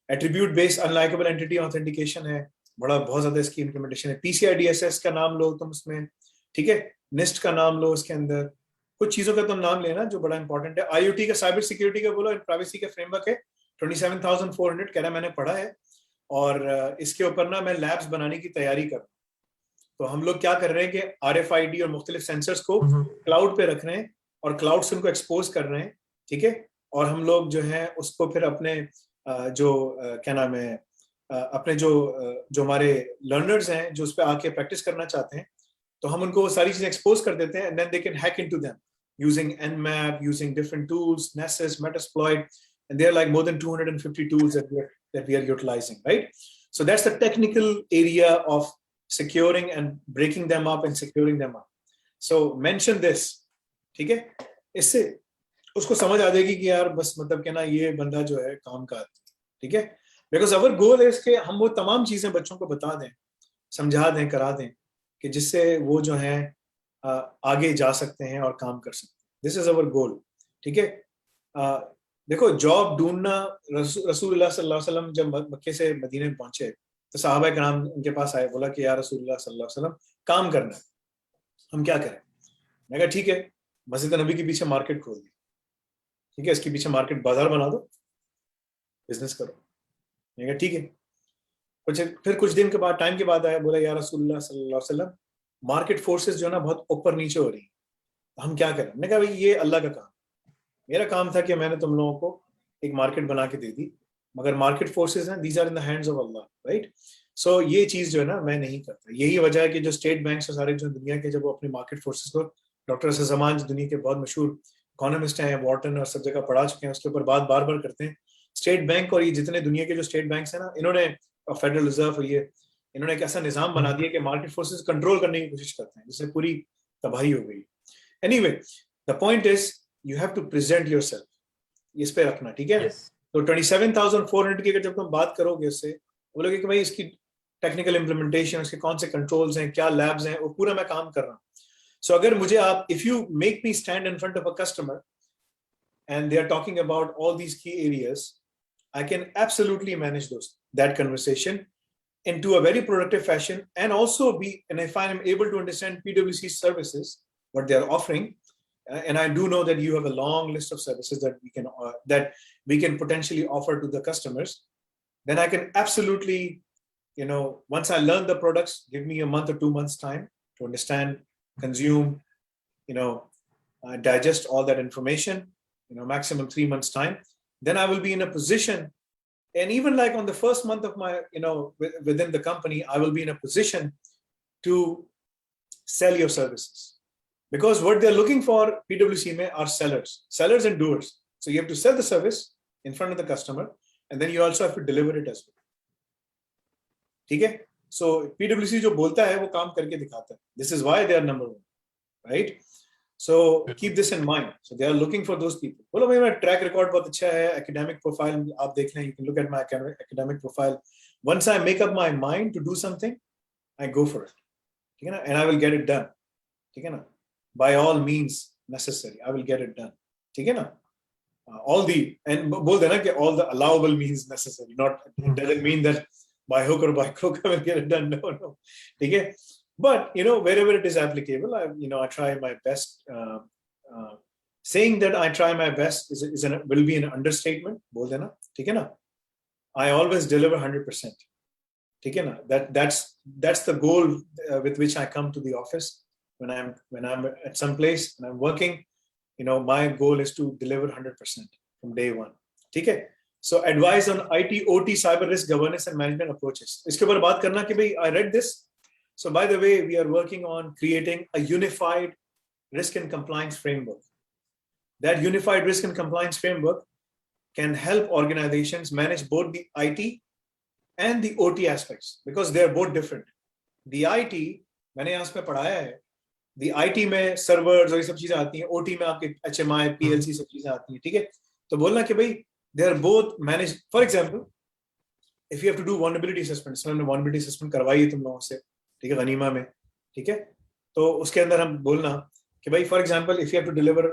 Attribute based unlinkable entity authentication है, बहुत ज्यादा इसकी इंप्लीमेंटेशन है। PCI-DSS का नाम लो तुम उसमें, ठीक है, NIST का नाम लो उसके अंदर, कुछ चीजों का तुम नाम लेना जो बड़ा इंपॉर्टेंट है। IoT का, साइबर सिक्योरिटी का बोलो, प्राइवेसी का फ्रेमवर्क है 27,400 कह रहा मैंने पढ़ा है, और इसके ऊपर ना मैं लैब्स बनाने की तैयारी कर रहा हूँ। तो हम लोग क्या कर रहे हैं कि RFID और मुख्तलिफ सेंसर्स को क्लाउड पे रख रहे हैं और क्लाउड से उनको एक्सपोज कर रहे हैं, ठीक है, और हम लोग जो है उसको फिर अपने क्या नाम है, अपने जो हमारे लर्नर्स हैं जो उस पर आके प्रैक्टिस करना चाहते हैं, तो हम उनको वो सारी चीजें एक्सपोज कर देते हैं, and then they can hack into them using Nmap, using different tools, Nessus, Metasploit, and there are like more than 250 tools that we are utilizing, right? So that's the technical area of securing and breaking them up and securing them up. So mention this, ठीक है, इससे उसको समझ आ जाएगी कि यार बस मतलब क्या ना, ये बंदा जो है काम का, ठीक है, बिकॉज अवर गोल is कि हम वो तमाम चीजें बच्चों को बता दें, समझा दें, करा दें, कि जिससे वो जो है आगे जा सकते हैं और काम कर सकते हैं। दिस इज अवर गोल, ठीक है। देखो, जॉब ढूंढना, रसूलुल्लाह सल्लल्लाहु अलैहि वसल्लम जब मक्के से मदीने में पहुंचे तो सहाबा किराम उनके पास आए, बोला कि यार रसूलुल्लाह सल्लल्लाहु अलैहि वसल्लम, काम करना है, हम क्या करें? मैं कहा ठीक है, मस्जिद नबी के पीछे मार्केट खोल दी, ठीक है, इसके पीछे मार्केट बाजार बना दो, बिजनेस करो। मैं कहा ठीक है। फिर कुछ दिन के बाद, टाइम के बाद आया, बोला यार रसूलुल्लाह सल्लल्लाहु अलैहि वसल्लम, मार्केट फोर्सेस जो है ना बहुत ऊपर नीचे हो रही है, हम क्या करें? मैंने कहा भाई ये अल्लाह का काम, मेरा काम था कि मैंने तुम लोगों को एक मार्केट बना के दे दी, मगर मार्केट फोर्सेस हैं, these are in the hands of Allah, right? So ये चीज जो है ना मैं नहीं करता। यही वजह है कि जो स्टेट बैंक सारे जो दुनिया के, जब वो अपने मार्केट फोर्सेस को, डॉक्टर असद ज़मान जो दुनिया के बहुत मशहूर इकोनॉमिस्ट हैं, वॉर्टन और सब जगह पढ़ा चुके हैं, उसके ऊपर बार बार करते हैं। स्टेट बैंक और ये जितने दुनिया के जो स्टेट बैंक है ना, इन्होंने, फेडरल रिजर्व, ये इन्होंने एक ऐसा निजाम बना दिया कि मार्केट फोर्सेस कंट्रोल करने की कोशिश करते हैं, जिससे पूरी तबाही हो गई। Anyway, the point is you have to present yourself, इस पे रखना, ठीक है? तो 27,400 की अगर जब तुम बात करोगे उससे, बोलोगे कि भाई इसकी टेक्निकल इंप्लीमेंटेशन, उसके कौन से कंट्रोल्स हैं, क्या लैब्स हैं, वो पूरा मैं काम कर रहा हूँ। सो अगर मुझे आप, if you make me stand in front of a customer and they are talking about all these key areas, I can absolutely manage that conversation into a very productive fashion, and also and if I am able to understand PwC services, what they are offering, and I do know that you have a long list of services that we can potentially offer to the customers, then I can absolutely, once I learn the products, give me a month or 2 months time to understand, consume, digest all that information, maximum 3 months time, then I will be in a position, and even like on the first month of my, within the company, I will be in a position to sell your services, because what they're looking for PwC mein are sellers and doers. So you have to sell the service in front of the customer, and then you also have to deliver it as well. ठीक है? So PwC जो बोलता है वो काम करके दिखाता है. This is why they are number one, right? So keep this in mind. So they are looking for those people. बोलो भाई मेरा ट्रैक रिकॉर्ड बहुत अच्छा है, academic profile आप देख लें, you can look at my academic profile. Once I make up my mind to do something, I go for it. ठीक है ना? And I will get it done. ठीक है ना? By all means necessary, I will get it done. ठीक है ना? And बोल देना कि all the allowable means necessary. It doesn't mean that by hook or by crook I will get it done. No. ठीक है? But wherever it is applicable, I try my best. Saying that I try my best will be an understatement. बोल देना, ठीक है ना? I always deliver 100%. ठीक है ना? That's the goal with which I come to the office when I'm at some place and I'm working. My goal is to deliver 100% from day one. ठीक है? So advice on IT, OT, cyber risk governance and management approaches. इसके ऊपर बात करना कि भाई I read this. So by the way, we are working on creating a unified risk and compliance framework. That unified risk and compliance framework can help organizations manage both the IT and the OT aspects, because they are both different. The IT, मैंने यहाँ पे पढ़ाया है, the IT में servers और ये सब चीजें आती हैं, OT में आपके HMI, PLC सब चीजें आती हैं, ठीक है? तो बोलना कि भाई they are both managed. For example, if you have to do vulnerability assessment, हमने vulnerability assessment करवाई है तुम लोगों से, ठीक है, गनीमा में, ठीक है? तो उसके अंदर हम बोलना कि भाई for example if you have to deliver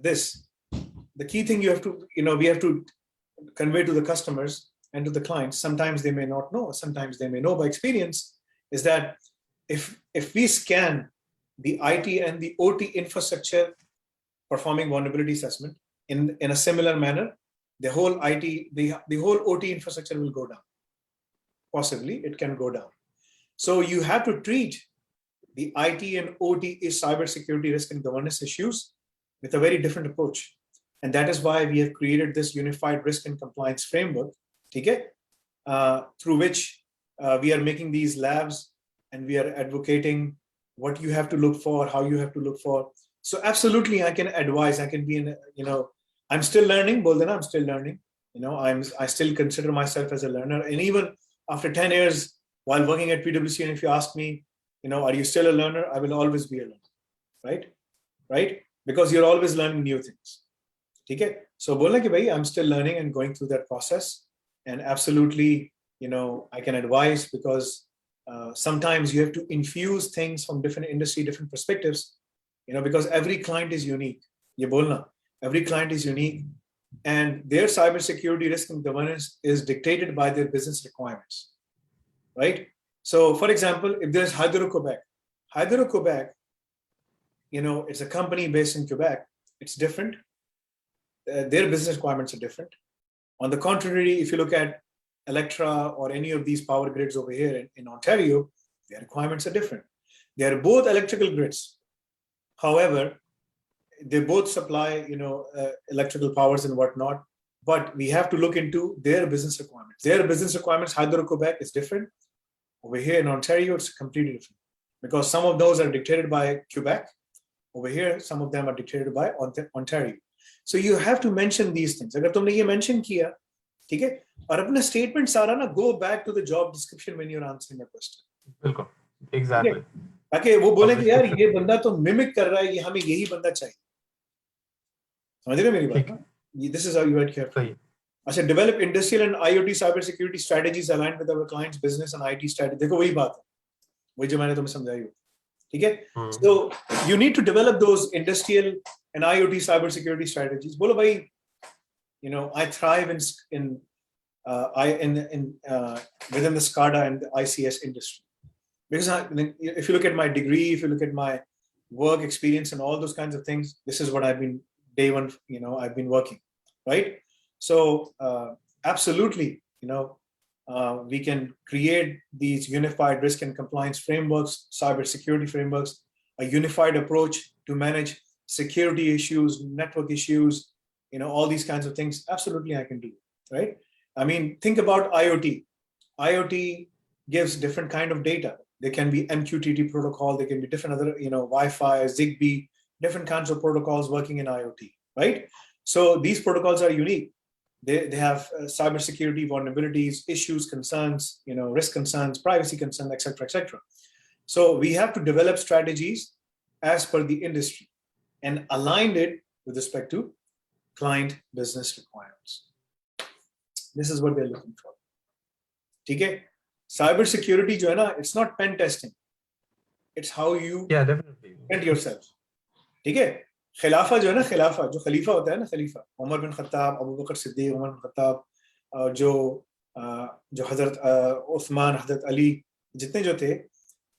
this, the key thing you have to we have to convey to the customers and to the clients, sometimes they may not know, sometimes they may know by experience, is that if we scan the IT and the OT infrastructure performing vulnerability assessment in a similar manner, the whole the whole OT infrastructure will go down. Possibly it can go down. So you have to treat the IT and OT is cybersecurity risk and governance issues with a very different approach. And that is why we have created this unified risk and compliance framework, okay, through which we are making these labs and we are advocating what you have to look for, how you have to look for. So absolutely, I can advise. I can be in, I'm still learning. Boldana, I'm still learning. I still consider myself as a learner. And even after 10 years while working at PwC, and if you ask me, are you still a learner? I will always be a learner, right? Because you're always learning new things. Okay, so बोलना कि भाई I'm still learning and going through that process, and absolutely, I can advise because sometimes you have to infuse things from different industry, different perspectives, because every client is unique. ये बोलना, every client is unique, and their cybersecurity risk and governance is dictated by their business requirements, right? So, for example, if there's Hydro-Quebec, it's a company based in Quebec. It's different. Their business requirements are different. On the contrary, if you look at Electra or any of these power grids over here in Ontario, their requirements are different. They are both electrical grids. However, they both supply, electrical powers and whatnot, but we have to look into their business requirements. Their business requirements, Hydro-Quebec is different. Over here in Ontario, it's completely different because some of those are dictated by Quebec. Over here, some of them are dictated by Ontario. So you have to mention these things. अगर तुमने ये mention किया, ठीक है, और अपना statement सारा ना go back to the job description when you're answering a question. बिल्कुल, exactly. ताकि वो बोले कि यार ये बंदा तो mimic कर रहा है, ये हमें यही बंदा चाहिए. समझ रहे हो मेरी बात? This is how you write carefully. अच्छा, develop industrial and IoT cybersecurity strategies aligned with our clients' business and IT strategy. देखो वही बात है, वही जो मैंने तुम्हें समझाई हो. ठीक है? So you need to develop those industrial and IoT cybersecurity strategies. बोलो भाई, I thrive in within the SCADA and the ICS industry because if you look at my degree, if you look at my work experience and all those kinds of things, this is what I've been day one. I've been working, right? So absolutely, we can create these unified risk and compliance frameworks, cybersecurity frameworks, a unified approach to manage security issues, network issues, all these kinds of things. Absolutely, I can do, right? I mean, think about IoT. IoT gives different kind of data. There can be MQTT protocol. There can be different other, Wi-Fi, Zigbee, different kinds of protocols working in IoT, right? So these protocols are unique. They have cybersecurity vulnerabilities, issues, concerns, risk concerns, privacy concerns, etc., etc. So we have to develop strategies as per the industry and aligned it with respect to client business requirements. This is what they're looking for. Okay? Cybersecurity, jo hai na, it's not pen testing. It's how you defend yourself. Okay? खिलाफा जो है ना, खिलाफा जो खलीफा होता है ना, खलीफा Umar bin Khattab, Abu बकर Siddique, Umar bin Khattab, जो हजरत उस्मान, हजरत अली, जितने जो थे,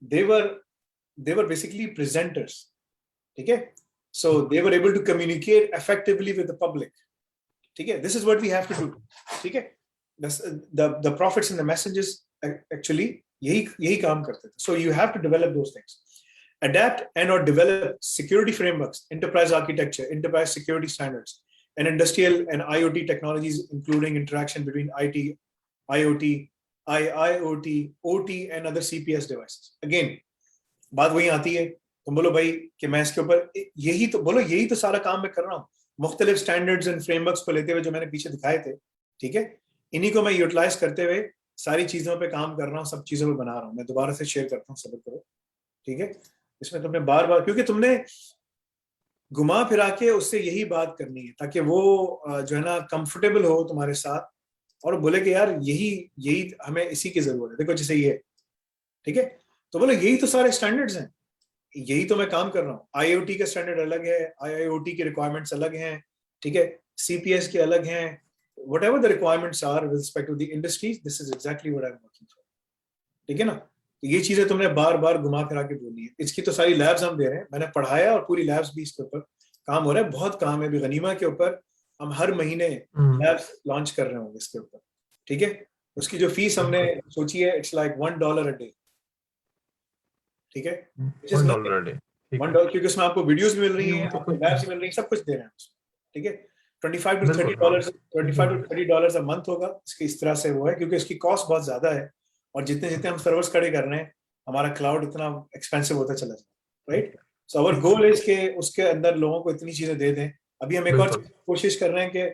they were basically presenters. ठीक है? So they were able to communicate effectively with the public. ठीक है? This is what we have to do. ठीक है? The prophets and the messengers actually यही काम करते थे. So you have to develop those things. Adapt and or develop security frameworks, enterprise architecture, enterprise security standards, and industrial and IoT technologies, including interaction between IT, IoT, IIoT, OT, and other CPS devices. Again, बात वही आती है, तुम बोलो भाई कि मैं इसके ऊपर यही तो सारा काम मैं कर रहा हूँ, मुख्तलिफ स्टैंडर्ड्स एंड फ्रेमवर्क्स को लेते हुए जो मैंने पीछे दिखाए थे, ठीक है, इन्हीं को मैं यूटिलाइज करते हुए सारी चीजों पे काम कर रहा हूँ, सब चीजों पे बना रहा हूँ. मैं दोबारा से शेयर करता हूँ, सब्र करो, ठीक है. इसमें तुमने बार बार, क्योंकि तुमने घुमा फिरा के उससे यही बात करनी है ताकि वो जो है ना कंफर्टेबल हो तुम्हारे साथ और बोले कि यार यही हमें इसी की जरूरत है. देखो जैसे ये, ठीक है, तो बोलो यही तो सारे स्टैंडर्ड्स हैं, यही तो मैं काम कर रहा हूँ। IoT का स्टैंडर्ड अलग है, IIoT के रिक्वायरमेंट्स अलग हैं, ठीक है, CPS के अलग हैं, whatever the requirements are with respect to the industries, this is exactly what I'm working for, ठीक है ना। तो ये चीजें तुमने बार बार घुमा फिरा के बोलनी है। इसकी तो सारी लैब्स हम दे रहे हैं, मैंने पढ़ाया और पूरी लैब्स भी इसके ऊपर काम हो रहा है, बहुत काम है अभी गनीमा के ऊपर, हम हर महीने लैब्स लॉन्च कर रहे होंगे इसके ऊपर, ठीक है। उसकी जो फीस हमने सोची है, इट्स लाइक $1 a day, ठीक है, $1 $1, क्योंकि उसमें आपको वीडियोस भी मिल रही हैं, आपको लैब्स मिल रही हैं, सब कुछ दे रहे हैं, ठीक है। $25 to $30 a month होगा इसकी, इस तरह से वो है, क्योंकि इसकी कॉस्ट बहुत ज्यादा है, और जितने जितने हम सर्वर्स खड़े कर रहे हैं, हमारा क्लाउड इतना एक्सपेंसिव होता चला जाए, right. So our goal is के उसके अंदर लोगों को इतनी चीजें दे दें। अभी हम एक और कोशिश कर रहे हैं कि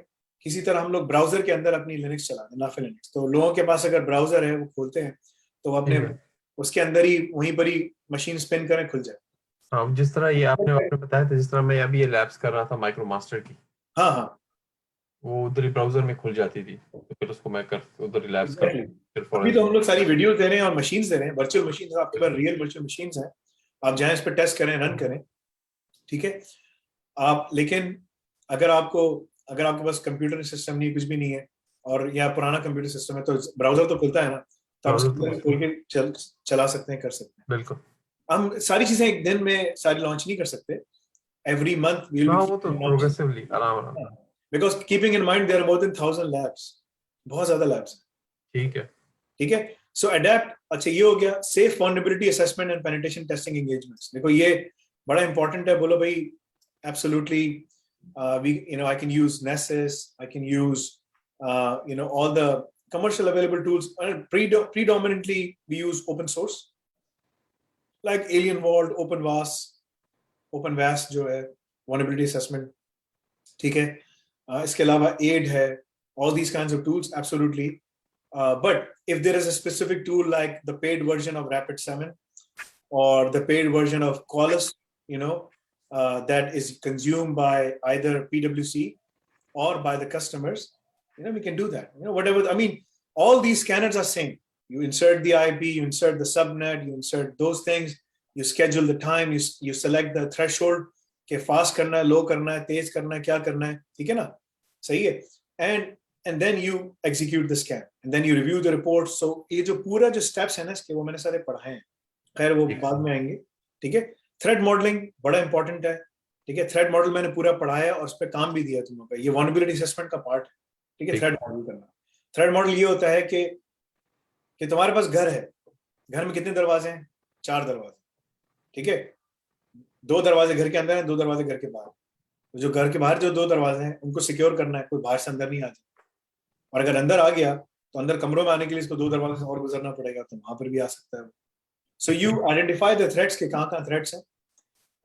किसी तरह हम लोग ब्राउजर के अंदर अपनी लिनक्स चला दें, नाफे लिनक्स, तो लोगों के पास अगर ब्राउजर है वो खोलते हैं तो वो अपने उसके अंदर ही वहीं पर ही मशीन स्पिन करें, खुल जाए। हाँ, जिस तरह ये आपने बताया था, जिस तरह मैं अभी ये लैब्स कर रहा था माइक्रो मास्टर की, हाँ हाँ, वो उधर ही ब्राउजर में खुल जाती थी, तो फिर उसको मैं उधर ही लैब्स कर फिर अभी तो हम लोग सारी वीडियो दे रहे हैं और मशीन्स दे रहे हैं, वर्चुअल मशीन्स, आपके पास रियल वर्चुअल मशीन्स हैं, आप जाएं इस पर टेस्ट करें, रन करें, ठीक है। आप लेकिन अगर आपके पास कंप्यूटर सिस्टम नहीं, कुछ भी नहीं है, और या पुराना कंप्यूटर सिस्टम है, तो ब्राउजर तो खुलता है ना, तो आप उसको खोल के चला सकते हैं, कर सकते हैं। बिल्कुल, हम सारी चीजें एक दिन में सारी लॉन्च नहीं कर सकते, एवरी मंथ वी विल वो तो प्रोग्रेसिवली आराम because keeping in mind there are more than 1000 labs, बहुत ज्यादा लैब्स हैं, ठीक है। सो अडेप्ट, अच्छा ये हो गया। Safe vulnerability assessment and penetration testing engagements, देखो ये बड़ा इंपॉर्टेंट है। बोलो भाई, absolutely, we, I can use Nessus, I can use all the commercial available tools. Predominantly we use open source like Alienwald, OpenVAS जो है vulnerability assessment, ठीक है। इसके अलावा AID है, all these kinds of tools, absolutely. But if there is a specific tool like the paid version of Rapid7 or the paid version of Qualys, that is consumed by either PwC or by the customers, we can do that. Whatever, I mean, all these scanners are same. You insert the IP, you insert the subnet, you insert those things, you schedule the time, you select the threshold कि fast करना है, low करना है, तेज करना है, क्या करना है, ठीक है ना, सही है। And then you execute the scan, and then you review the reports. So ये जो पूरा जो steps है ना इसके, वो मैंने सारे पढ़ाए हैं, खैर वो बाद में आएंगे, ठीक है। थ्रेड मॉडलिंग बड़ा इंपॉर्टेंट है, ठीक है। थ्रेड मॉडल मैंने पूरा पढ़ाया और उस पर काम भी दिया तुम लोगों को, ये वल्नरेबिलिटी असेसमेंट का पार्ट है, ठीक है। थ्रेड मॉडल करना, थ्रेड मॉडल ये होता है कि तुम्हारे पास घर है, घर में कितने दरवाजे हैं? 4 दरवाजे, ठीक है। 2 दरवाजे घर के अंदर हैं, 2 दरवाजे घर के बाहर। तो जो घर के बाहर जो 2 दरवाजे हैं उनको सिक्योर करना है, कोई बाहर से अंदर नहीं आ जाए, और अगर अंदर आ गया तो अंदर कमरों में आने के लिए इसको 2 दरवाजे से और गुजरना पड़ेगा, तो वहां पर भी आ सकता है। So you identify the threats के कहाँ threats हैं,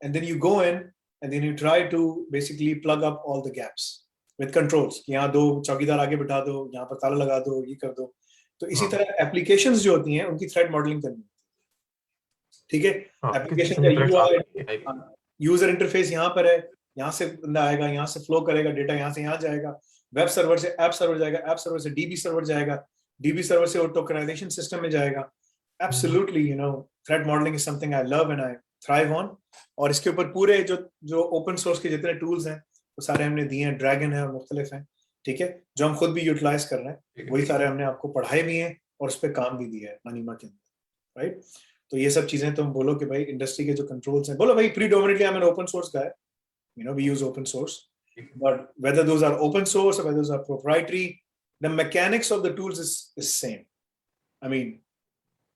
and then you go in and then you try to basically plug up all the gaps with controls कि यहाँ 2 चौकीदार आगे बिठा दो, यहाँ पर ताला लगा दो, ये कर दो। तो इसी तरह एप्लीकेशंस जो होती हैं उनकी थ्रेड मॉडलिंग करनी है, ठीक है। एप्लीकेशन का यूजर इंटरफेस यहाँ पर है, यहाँ से बंदा आएगा, यहाँ से फ्लो करेगा, डेटा यहाँ से यहाँ जाएगा, वेब सर्वर से ऐप सर्वर जाएगा, ऐप सर्वर से डीबी सर्वर जाएगा, डीबी सर्वर से टोकनाइजेशन सिस्टम में जाएगा। Absolutely, threat modeling is something I love and I thrive on. और इसके ऊपर पूरे जो ओपन सोर्स के जितने टूल्स हैं वो सारे हमने दिए हैं, ड्रैगन है और मुख्तलिफ हैं, ठीक है, जो हम खुद भी यूटिलाइज कर रहे हैं, वही सारे हमने आपको पढ़ाए भी हैं और उस पर काम भी दिया है गनीमा के अंदर, राइट। तो ये सब चीजें तुम बोलो कि भाई इंडस्ट्री के जो कंट्रोल्स हैं, बोलो भाई predominantly I am an open source guy, we use open source, but whether those are open source or whether those are proprietary, the mechanics of the tools is same. I mean,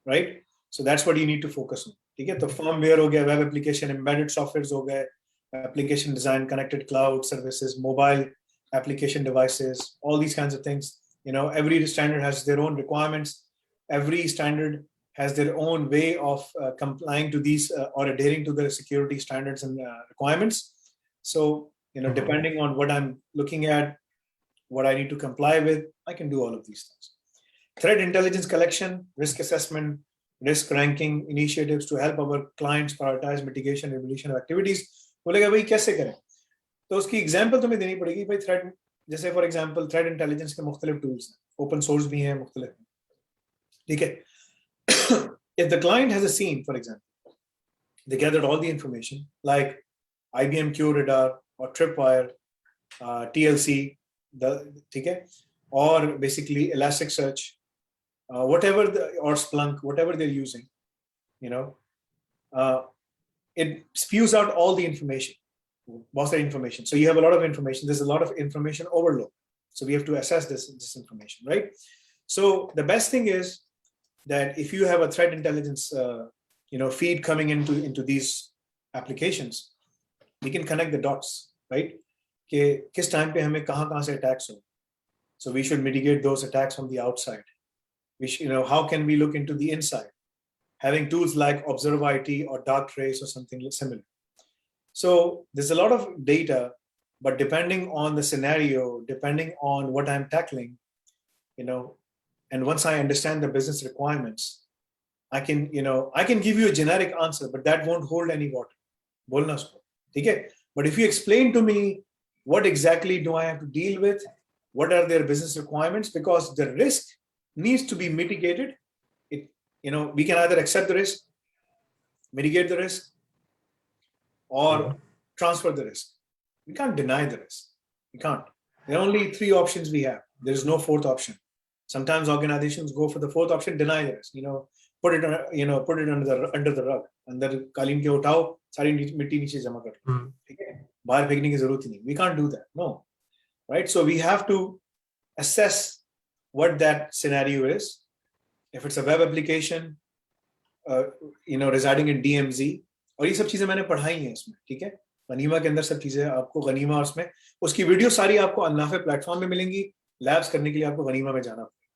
right? So that's what you need to focus on. ठीक है, तो firmware हो गया, web application, embedded softwares हो गए, application design, connected cloud services, mobile application devices, all these kinds of things. Every standard has their own requirements. Every standard has their own way of complying to these or adhering to the security standards and requirements. So, depending on what I'm looking at, what I need to comply with, I can do all of these things. Threat intelligence collection, risk assessment, risk ranking initiatives to help our clients prioritize mitigation, remediation of activities. बोलेगा भाई कैसे करें? तो उसकी example तुम्हें देनी पड़ेगी भाई। थ्रेट, जैसे फॉर एग्जांपल थ्रेट इंटेलिजेंस के मुख्तलिफ टूल्स हैं, ओपन सोर्स भी हैं, मुख्तलिफ, ठीक है। If the client has a scene, for example, they gathered all the information like IBM QRadar or Tripwire, TLC, ठीक है, or basically Elasticsearch, whatever or Splunk, whatever they're using, it spews out all the information, most of the information. So you have a lot of information. There's a lot of information overload. So we have to assess this information, right? So the best thing is that if you have a threat intelligence, feed coming into these applications, we can connect the dots, right? कि किस time पे हमें कहाँ से attacks हो. So we should mitigate those attacks from the outside. We should, how can we look into the inside? Having tools like ObserveIT or Darktrace or something similar. So there's a lot of data, but depending on the scenario, depending on what I'm tackling, and once I understand the business requirements, I can give you a generic answer, but that won't hold any water. बोलना उसको, ठीक है? But if you explain to me what exactly do I have to deal with, what are their business requirements, because the risk needs to be mitigated. We can either accept the risk, mitigate the risk, or transfer the risk. We can't deny the risk. We can't. There are only 3 options we have. There is no 4th option. Sometimes organizations go for the 4th option, deny the risk. Put it under the rug. अंदर कालीन के उठाओ, सारी मिट्टी नीचे जमा कर, ठीक है? बाहर फेंकने की जरूरत नहीं. We can't do that. No, right? So we have to assess what that scenario is. If it's a web application, residing in DMZ, और ये सब चीजें मैंने पढ़ाई हैं इसमें, ठीक है? गनीमा के अंदर सब चीजें आपको गनीमा, और उसमें उसकी वीडियो सारी आपको अन्नाफे प्लेटफॉर्म में मिलेंगी. लैब्स करने के लिए आपको गनीमा में जाना पड़ेगा,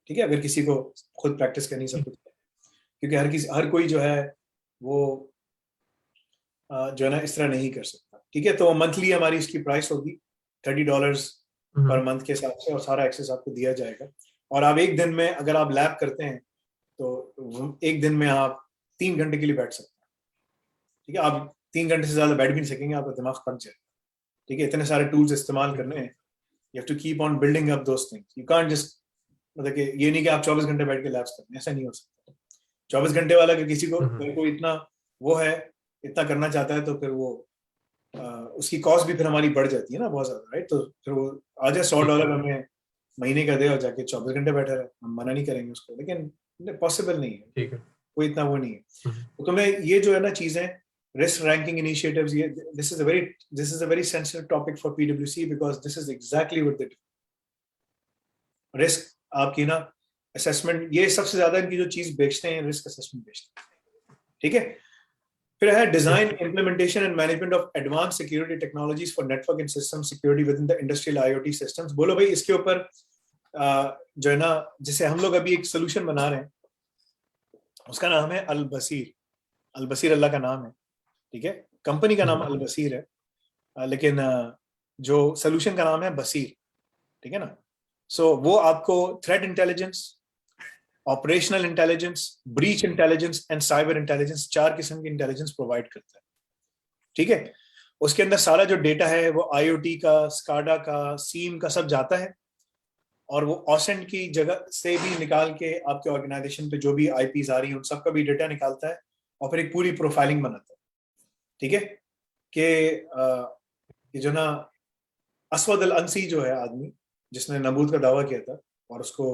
ठीक है? अगर किसी को खुद प्रैक्टिस करनी सब कुछ, क्योंकि हर कोई जो है वो जो है ना इस तरह नहीं कर सकता, ठीक है? तो मंथली हमारी इसकी प्राइस होगी $30 पर मंथ के हिसाब से, और सारा एक्सेस आपको दिया जाएगा. और आप एक दिन में, अगर आप लैब करते हैं तो एक दिन में आप 3 घंटे के लिए बैठ सकते हैं, ठीक है? आप 3 घंटे से ज्यादा बैठ भी नहीं सकेंगे, आपका दिमाग पक जाएगा, ठीक है? इतने सारे टूल्स इस्तेमाल करने हैं. You have to keep on building up those things. You can't just, मतलब कि ये नहीं कि आप 24 घंटे बैठ के लैब्स करते हैं, ऐसा नहीं हो सकता. 24 घंटे वाला कि किसी को इतना वो है, इतना करना चाहता है, तो फिर वो उसकी कॉस्ट भी फिर हमारी बढ़ जाती है ना बहुत ज्यादा, राइट? तो फिर वो आ जाए $100 हमें महीने का दे और जाके 24 घंटे बैठा रहे, हम मना नहीं करेंगे उसको, लेकिन पॉसिबल नहीं है, ठीक है? कोई इतना वो नहीं है. तो तुम्हें ये जो है ना चीजें, risk ranking initiatives, this is a very sensitive topic for PwC, because this is exactly what they do. Risk आपकी ना assessment, ये सबसे ज्यादा इनकी जो चीज बेचते हैं, risk assessment बेचते हैं, ठीक है? फिर है design, implementation and management of advanced security technologies for network and system security within the industrial IoT systems. बोलो भाई, इसके ऊपर जो है ना, जिसे हम लोग अभी एक सोल्यूशन बना रहे हैं, उसका नाम है अल-बसीर. अल-बसीर अल्लाह का नाम है, ठीक है? कंपनी का नाम अल-बसीर है, लेकिन जो सोल्यूशन का नाम है बसीर, ठीक है ना? सो वो आपको threat intelligence, operational intelligence, breach intelligence and cyber intelligence, 4 किस्म की इंटेलिजेंस प्रोवाइड करता है, ठीक है? उसके अंदर सारा जो डेटा है वो IoT का, SCADA का, SIEM का सब जाता है, और वो ऑसेंट की जगह से भी निकाल के आपके ऑर्गेनाइजेशन पे जो भी IPs आ रही हैं उन सब का भी डेटा निकालता है, और फिर एक पूरी प्रोफाइलिंग बनाता है, ठीक है? कि जो ना असवद अल अंसी जो है आदमी, जिसने नबूत का दावा किया था और उसको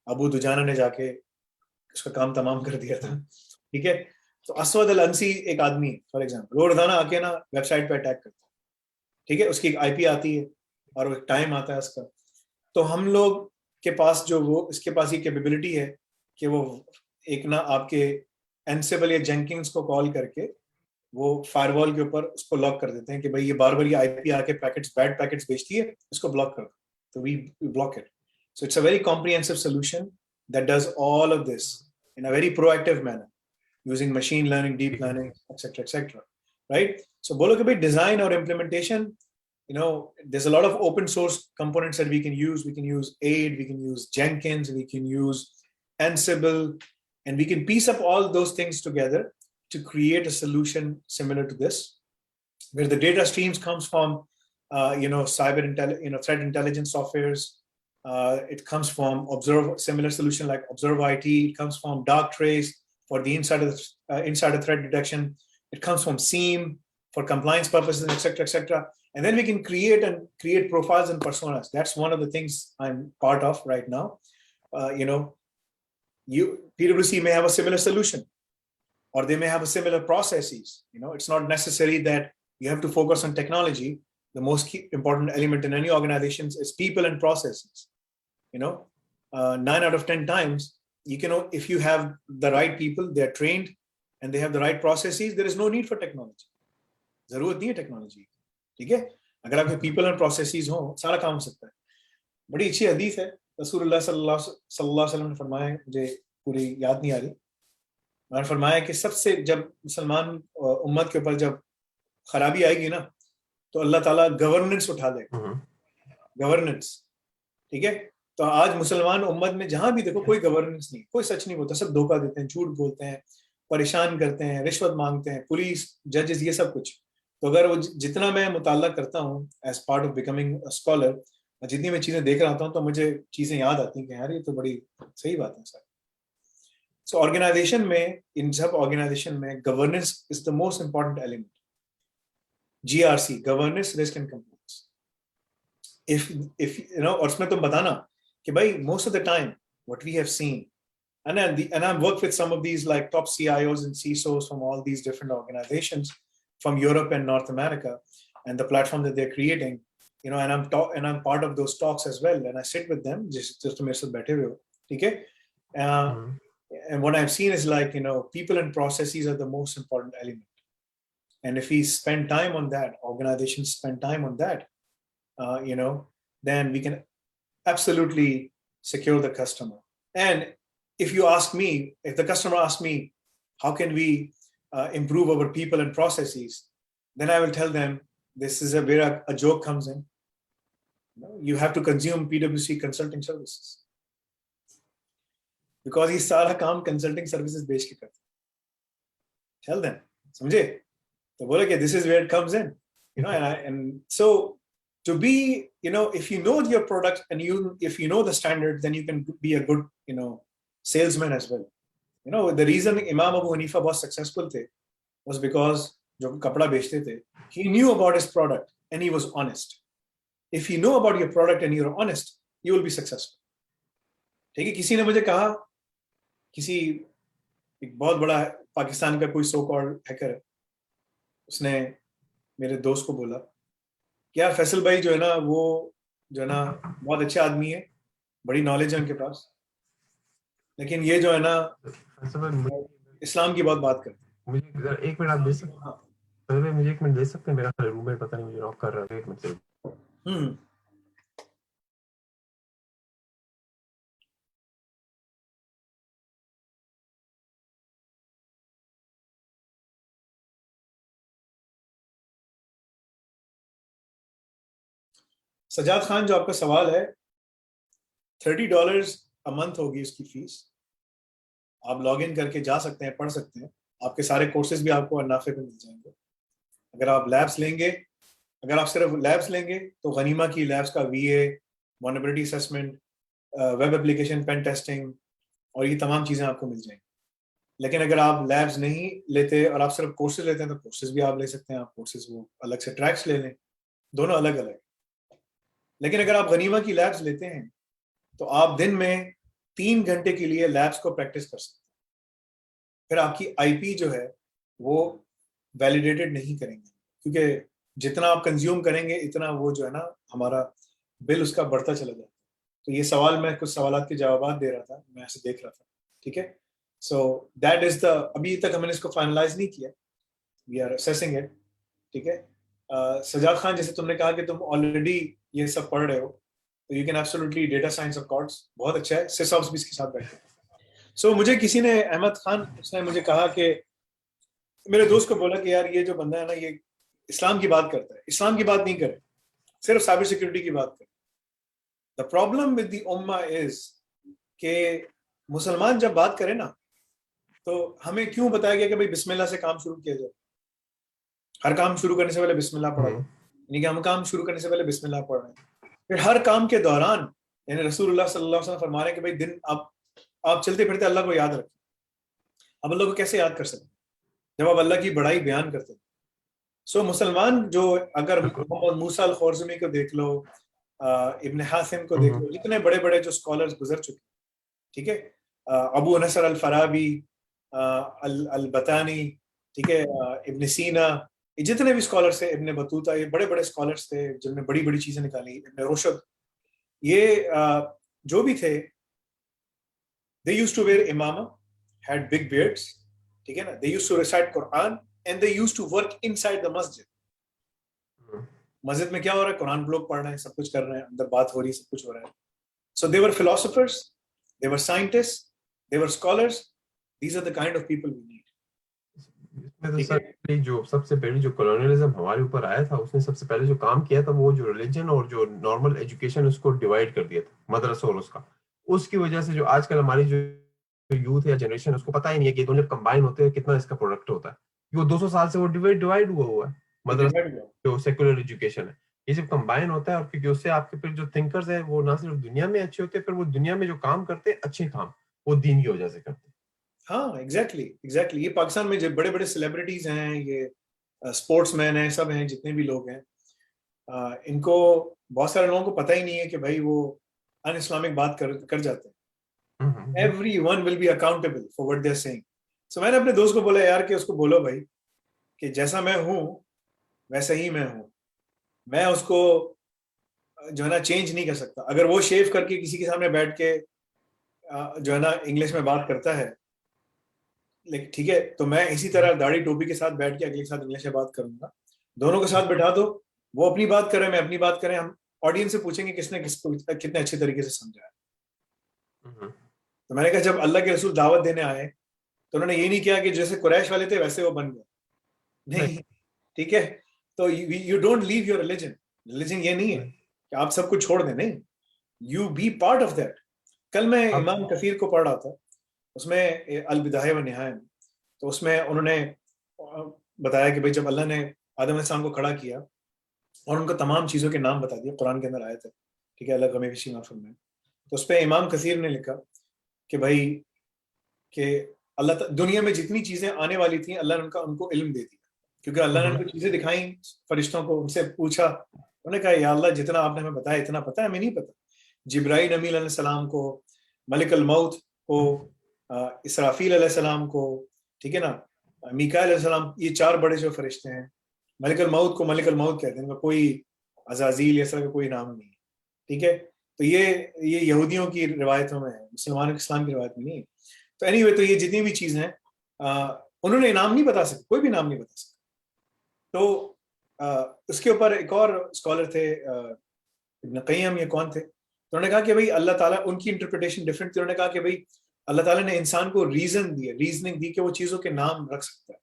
अबू दुजाना ने जाके उसका काम तमाम कर दिया था, ठीक है? तो असवद अल अंसी एक आदमी, फॉर एग्जाम्पल, वो रोजाना आके ना वेबसाइट पे अटैक करता है, ठीक है? उसकी एक IP आती है और एक टाइम आता है उसका. तो हम लोग के पास इसके पास ये कैपेबिलिटी है कि वो एक ना आपके एनसेबल या जेंकिंग्स को कॉल करके वो फायरवॉल के ऊपर उसको लॉक कर देते हैं कि भाई ये बार-बार ये IP आके बैड पैकेट्स भेजती है, इसको ब्लॉक कर दो. तो we block it. So it's a very comprehensive solution that does all of this in a very proactive manner, using machine learning, deep learning, etc., right? So बोलो कि भाई design or implementation, there's a lot of open source components that we can use. We can use AID, we can use Jenkins, we can use Ansible, and we can piece up all those things together to create a solution similar to this, where the data streams comes from, threat intelligence softwares. It comes from similar solution like ObserveIT. It comes from Darktrace for the insider threat detection. It comes from SEAM for compliance purposes, etc., etc. And then we can create profiles and personas. That's one of the things I'm part of right now. PwC may have a similar solution, or they may have a similar processes. It's not necessary that you have to focus on technology. The most important element in any organizations is people and processes. 9 out of 10 times, if you have the right people, they're trained and they have the right processes, there is no need for technology. जरूरत नहीं है technology, ठीक है? अगर आपके people and processes हो, सारा काम हो सकता है. बड़ी अच्छी हदीस है, रसूलुल्लाह सल्लल्लाहु अलैहि वसल्लम ने फरमाया, मुझे पूरी याद नहीं आ रही, उन्होंने फरमाया कि सबसे जब मुसलमान उम्मत के ऊपर जब खराबी आएगी ना, तो अल्लाह ताला गवर्नेंस उठा देगा. गवर्नेंस, ठीक है? तो आज मुसलमान उम्मत में जहां भी देखो कोई गवर्नेंस नहीं, कोई सच नहीं बोलता, सब धोखा देते हैं, झूठ बोलते हैं, परेशान करते हैं, रिश्वत मांगते हैं, पुलिस, जजेस, ये सब कुछ. तो अगर वो जितना मैं मुताला करता हूँ as part of becoming a scholar, जितनी मैं चीजें देख रहा हूँ तो मुझे चीजें याद आती हैं कि यार ये तो बड़ी सही बात है सर. सो ऑर्गेनाइजेशन में, इन सब ऑर्गेनाइजेशन में governance is the most important element. GRC, governance, risk and compliance. If और उसमें तुम बताना कि भाई most of the time what we have seen, and I've worked with some of these like top CIOs and CISOs from all these different organizations from Europe and North America, and the platform that they're creating, and I'm part of those talks as well, and I sit with them just to मेरे साथ बैठे हुए हो, ठीक है? And what I've seen is like, people and processes are the most important element, and if we spend time on that, organizations spend time on that, then we can absolutely secure the customer. And if you ask me, if the customer asks me, how can we improve our people and processes, then I will tell them, this is where a joke comes in. You have to consume PwC consulting services, because ये सारा काम consulting services बेच के करते. Tell them, समझे? तो बोले कि this is where it comes in, and so to be, if you know your product and if you know the standard, then you can be a good, salesman as well. The reason Imam Abu Hanifa was successful was because जो कपड़ा बेचते थे, he knew about his product and he was honest. If you know about your product and you're honest, you will be successful. ठीक है? किसी ने मुझे कहा, किसी एक बहुत बड़ा पाकिस्तान का कोई सो कॉल्ड हैकर है, उसने मेरे दोस्त को बोला कि यार फैसल भाई जो है ना, वो जो है ना बहुत अच्छे आदमी है, बड़ी नॉलेज है उनके पास, लेकिन ये जो है ना इस्लाम की बहुत बात करते हैं. मुझे एक मिनट आप दे सकते हैं? पहले मुझे एक मिनट दे सकते हैं? मेरा रूममेट पता नहीं मुझे नॉक कर रहा है, एक मिनट से. सजाद खान, जो आपका सवाल है, $30 अ मंथ होगी उसकी फीस. आप लॉग इन करके जा सकते हैं, पढ़ सकते हैं. आपके सारे कोर्सेज भी आपको अन्नाफे पे मिल जाएंगे. अगर आप लैब्स लेंगे, अगर आप सिर्फ लैब्स लेंगे तो गनीमा की लैब्स का VA, vulnerability assessment, web application pen testing और ये तमाम चीज़ें आपको मिल जाएंगी. लेकिन अगर आप लैब्स नहीं लेते और आप सिर्फ कोर्सेज लेते हैं तो कोर्सेज भी आप ले सकते हैं. आप कोर्सेज वो अलग से ट्रैक्स ले लें, दोनों अलग अलग. लेकिन अगर आप गनीमा की लैब्स लेते हैं तो आप दिन में 3 घंटे के लिए लैब्स को प्रैक्टिस कर सकते हैं. फिर आपकी IP जो है वो वैलिडेटेड नहीं करेंगे, क्योंकि जितना आप कंज्यूम करेंगे इतना वो जो है ना हमारा बिल उसका बढ़ता चला जाता है. तो ये सवाल, मैं कुछ सवाल के जवाब दे रहा था, मैं ऐसे देख रहा था, ठीक है? सो दैट इज द, अभी तक हमने इसको फाइनलाइज नहीं किया, वी आर असेसिंग इट, ठीक है? सजाद खान, जैसे तुमने कहा कि तुम ऑलरेडी ये सब पढ़ रहे हो, तो you can absolutely, data science of course बहुत अच्छा है, सिसऑप्स भी इसके साथ बैठे. सो मुझे किसी ने, अहमद खान, उसने मुझे कहा कि मेरे दोस्त को बोला कि यार ये जो बंदा है ना, ये इस्लाम की बात करता है. इस्लाम की बात नहीं करे, सिर्फ साइबर सिक्योरिटी की बात करे. The problem with the Umma is कि मुसलमान जब बात करे ना, तो हमें क्यों बताया गया कि भाई बिस्मिल्लाह से काम शुरू किया जाए. हर काम शुरू करने से पहले बिस्मिल्लाह पढ़ो, यानी कि हम काम शुरू करने से पहले बिस्मिल्लाह पढ़ रहे हैं. फिर हर काम के दौरान, यानी रसूलुल्लाह सल्लल्लाहु अलैहि वसल्लम फरमा रहे हैं कि भाई दिन आप चलते फिरते अल्लाह को याद रखें. अब अल्लाह को कैसे याद कर सकते? जब आप अल्लाह की बड़ाई बयान करते हैं। सो मुसलमान जो, अगर मोहम्मद मूसा अल ख़वारिज़मी को देख लो, इब्न हासिम को देख लो, जितने बड़े बड़े जो स्कॉलर्स गुजर चुके, ठीक है, अबू नसर अल फराबी, अल बतानी, ठीक है, इब्न सीना, ये जितने भी स्कॉलर्स थे, इब्न बतूता, ये बड़े बड़े स्कॉलर्स थे जिन्होंने बड़ी बड़ी चीजें निकाली, इब्न रुशद, ये जो भी थे, they used to wear imama, had big beards, ठीक है ना, they used to recite Quran and they used to work inside the masjid. मस्जिद में क्या हो रहा है? कुरान लोग पढ़ रहे हैं, सब कुछ कर रहे हैं, अंदर बात हो रही है, सब कुछ हो रहा है. So they were philosophers, they were scientists, they were scholars. These are the kind of people we need. इसमें तो सर जो सबसे पहले जो कॉलोनियलिज्म हमारे ऊपर आया था, उसने सबसे पहले जो काम किया था वो जो रिलीजन और जो नॉर्मल एजुकेशन उसको डिवाइड कर दिया था, मदरसा और उसका. उसकी वजह से जो आजकल हमारी जो यूथ या जनरेशन, उसको पता ही नहीं है कि दोनों कंबाइन होते हैं कितना इसका प्रोडक्ट होता है. वो 200 साल से वो डिवाइड हुआ है. मदरसा जो सेकुलर एजुकेशन है, ये सब कंबाइन होता है, और क्योंकि उससे आपके फिर जो थिंकर्स हैं वो ना सिर्फ दुनिया में अच्छे होते हैं, फिर वो दुनिया में जो काम करते हैं अच्छे काम वो दीन की वजह से करते हैं. हाँ, एग्जैक्टली. ये पाकिस्तान में जो बड़े बड़े सेलिब्रिटीज हैं, ये स्पोर्ट्समैन हैं, सब हैं, जितने भी लोग हैं, इनको बहुत सारे लोगों को पता ही नहीं है कि भाई वो अन इस्लामिक बात कर जाते हैं. Everyone will be accountable for what they're saying. So मैंने अपने दोस्त को बोला यार कि उसको बोलो भाई कि जैसा मैं हूँ वैसा ही मैं हूँ, मैं उसको जो है ना चेंज नहीं कर सकता. अगर वो शेव करके किसी के सामने बैठ के जो है ना इंग्लिश में बात करता है, लेकिन ठीक है, तो मैं इसी तरह दाढ़ी टोपी के साथ बैठ के अगले के साथ इंग्लिश में बात करूंगा. दोनों के साथ बैठा दो, वो अपनी बात करें, मैं अपनी बात करें, हम ऑडियंस से पूछेंगे किसने किसको कितने अच्छे तरीके से समझाया. तो मैंने कहा जब अल्लाह के रसूल दावत देने आए तो उन्होंने ये नहीं किया कि जैसे कुरैश वाले थे वैसे वो बन गए, नहीं, ठीक है. तो you don't leave your religion ये नहीं है कि आप सब कुछ छोड़ दें, नहीं, you be part of that. कल मैं इमाम कसीर को पढ़ रहा था, उसमें अल बिदाया व निहाया में, तो उसमें उन्होंने बताया कि भाई जब अल्लाह ने आदम अलैहिस्सलाम को खड़ा किया और उनको तमाम चीज़ों के नाम बता दिए, कुरान के अंदर आए थे, ठीक है, अल्लाह हमें किसी माफ फरमाए. तो उस पर इमाम कसीर ने लिखा कि भाई कि अल्लाह दुनिया में जितनी चीज़ें आने वाली थी अल्लाह ने उनको इल्म दे दिया, क्योंकि अल्लाह ने उनको चीज़ें दिखाई फरिश्तों को, उनसे पूछा, उन्होंने कहा या अल्लाह जितना आपने हमें बताया इतना पता है, हमें नहीं पता. जिब्राईल अमील अलैहिस्सलाम को, मलिक अल मौत को, इसराफील अलैहिस्सलाम को, ठीक है ना, मीकाईल अलैहिस्सलाम, ये 4 बड़े जो फरिश्ते हैं. मलिक अल मौत को मलिक अल मौत कहते हैं, उनका कोई अज़ाज़ील ऐसा का कोई नाम नहीं है, ठीक है. तो ये यहूदियों की रिवायतों में है, मुसलमानों के इस्लाम की रिवायत में नहीं है. तो एनीवे, तो ये जितनी भी चीज़ हैं उन्होंने नाम नहीं बता सकते, कोई भी नाम नहीं बता सकता. तो उसके ऊपर एक और स्कॉलर थे इब्न क़य्यम, ये कौन थे, तो उन्होंने कहा कि भाई अल्लाह ताला, उनकी इंटरप्रिटेशन डिफरेंट थी. उन्होंने कहा कि भाई अल्लाह ताला ने इंसान को रीजनिंग दी कि वो चीज़ों के नाम रख सकता है,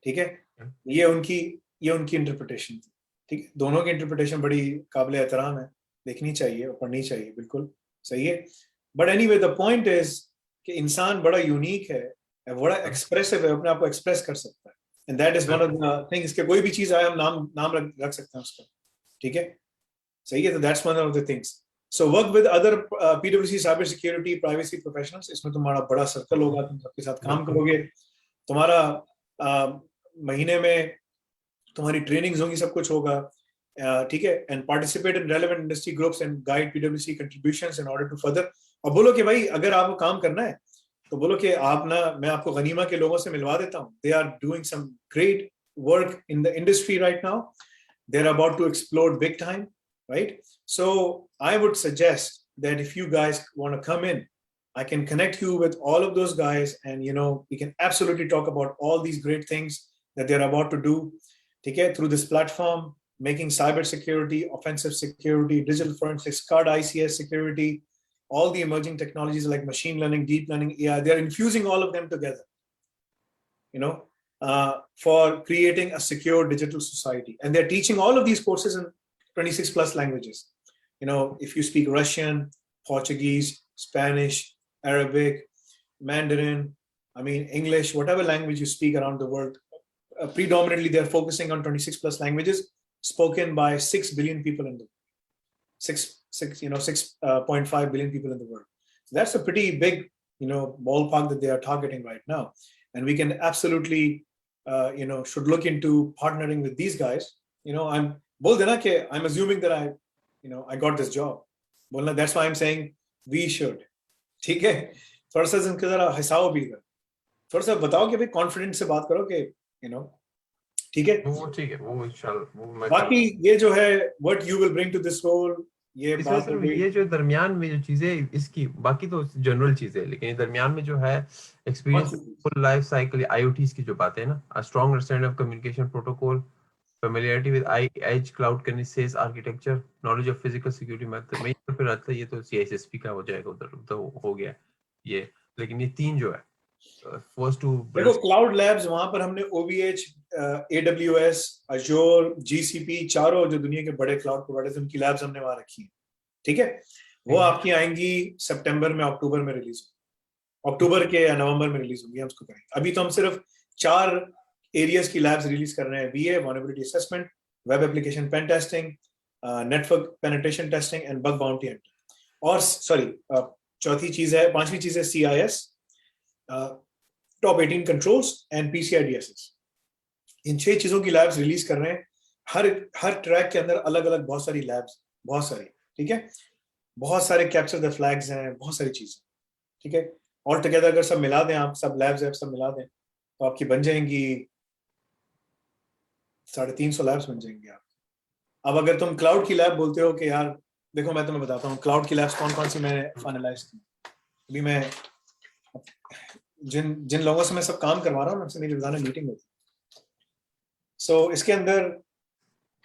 ठीक है. ये उनकी इंटरप्रिटेशन थी, ठीक है. दोनों की इंटरप्रिटेशन बड़ी काबिल एहतराम है, देखनी चाहिए और पढ़नी चाहिए, बिल्कुल सही है. But anyway the point is कि इंसान बड़ा यूनिक है, बड़ा एक्सप्रेसिव है, अपने आप को एक्सप्रेस कर सकता है, and that is one of the things कि कोई भी चीज आए हम नाम रख सकते हैं उसका, ठीक है, सही है. तो that's one of the things. So work with other PwC cyber security privacy professionals, इसमें तुम्हारा बड़ा सर्कल होगा, तुम सबके साथ काम करोगे, तुम्हारा महीने में तुम्हारी ट्रेनिंग्स होंगी, सब कुछ होगा, ठीक है. And participate in relevant industry groups and guide PwC contributions in order to further. और बोलो कि भाई अगर आपको काम करना है तो बोलो कि आप ना, मैं आपको गनीमा के लोगों से मिलवा देता हूँ. They are doing some great work in the industry right now. They are about to explore big time, right? So I would suggest that if you guys want to come in, I can connect you with all of those guys, and we can absolutely talk about all these great things that they're about to do, okay, through this platform, making cyber security, offensive security, digital forensics, CARD ICS security, all the emerging technologies like machine learning, deep learning, AI. They're infusing all of them together, for creating a secure digital society. And they're teaching all of these courses in 26 plus languages. If you speak Russian, Portuguese, Spanish, Arabic, Mandarin, English, whatever language you speak around the world, predominantly they're focusing on 26 plus languages spoken by 6 billion people in the world. 6.5 billion people in the world. So that's a pretty big, ballpark that they are targeting right now. and we can absolutely should look into partnering with these guys. I'm बोल देना कि I'm assuming that I got this job. बोलना that's why I'm saying we should. ठीक है, थोड़ा सा इनका जरा हिसाब भी कर, थोड़ा सा बताओ कि भाई कॉन्फिडेंस से बात करो कि ठीक है, वो ठीक है, वो इंशाल्लाह वो मैं बाकी ये जो है what you will bring to this role, ये इसमें बात हो सिर्फ गई। ये जो दरमियान में जो चीजें इसकी, बाकी तो जनरल चीजें, लेकिन ये दरमियान में जो है experience full life cycle IoTs की जो बातें हैं ना, a strong understanding of communication protocol, familiarity with edge cloud kinesis architecture, knowledge of physical security method में फिर आता है, ये तो CISSP का हो जाएगा, उधर तो हो गया ये, लेकिन ये तीन जो है फर्स्ट टू देखो क्लाउड लैब्स, वहां पर हमने OVH, AWS, Azure, GCP, चारों जो दुनिया के बड़े क्लाउड प्रोवाइडर्स उनकी लैब्स हमने वहां रखी हैं, ठीक है। वो आपकी आएंगी सितंबर में, अक्टूबर में रिलीज, अक्टूबर के या नवंबर में रिलीज होंगी, हम उसको करेंगे। अभी तो हम सिर्फ 4 एरियाज की लैब्स रिलीज कर रहे हैं, VA vulnerability assessment, web application pen testing, network penetration testing and bug bounty hunting. और सॉरी, चौथी चीज है, पांचवी चीज है CIS, top 18 controls and PCI DSS। इन 6 चीजों की लैब्स रिलीज कर रहे हैं। हर ट्रैक के अंदर अलग अलग बहुत सारी लैब्स, बहुत सारी, ठीक है, बहुत सारे कैप्चर द फ्लैग्स हैं, बहुत सारी चीजें, ठीक है। ऑल टुगेदर अगर सब मिला दें, आप सब लैब्स सब मिला दें, तो आपकी बन जाएंगी 350 लैब्स बन जाएंगी आप। अब अगर तुम क्लाउड की लैब बोलते हो कि यार देखो मैं तुम्हें बताता हूँ क्लाउड की लैब्स कौन कौन सी मैंने फाइनलाइज की। अभी मैं जिन लोगों से मैं सब काम करवा रहा हूँ, उनसे मेरी रोजाना मीटिंग होती है। सो इसके अंदर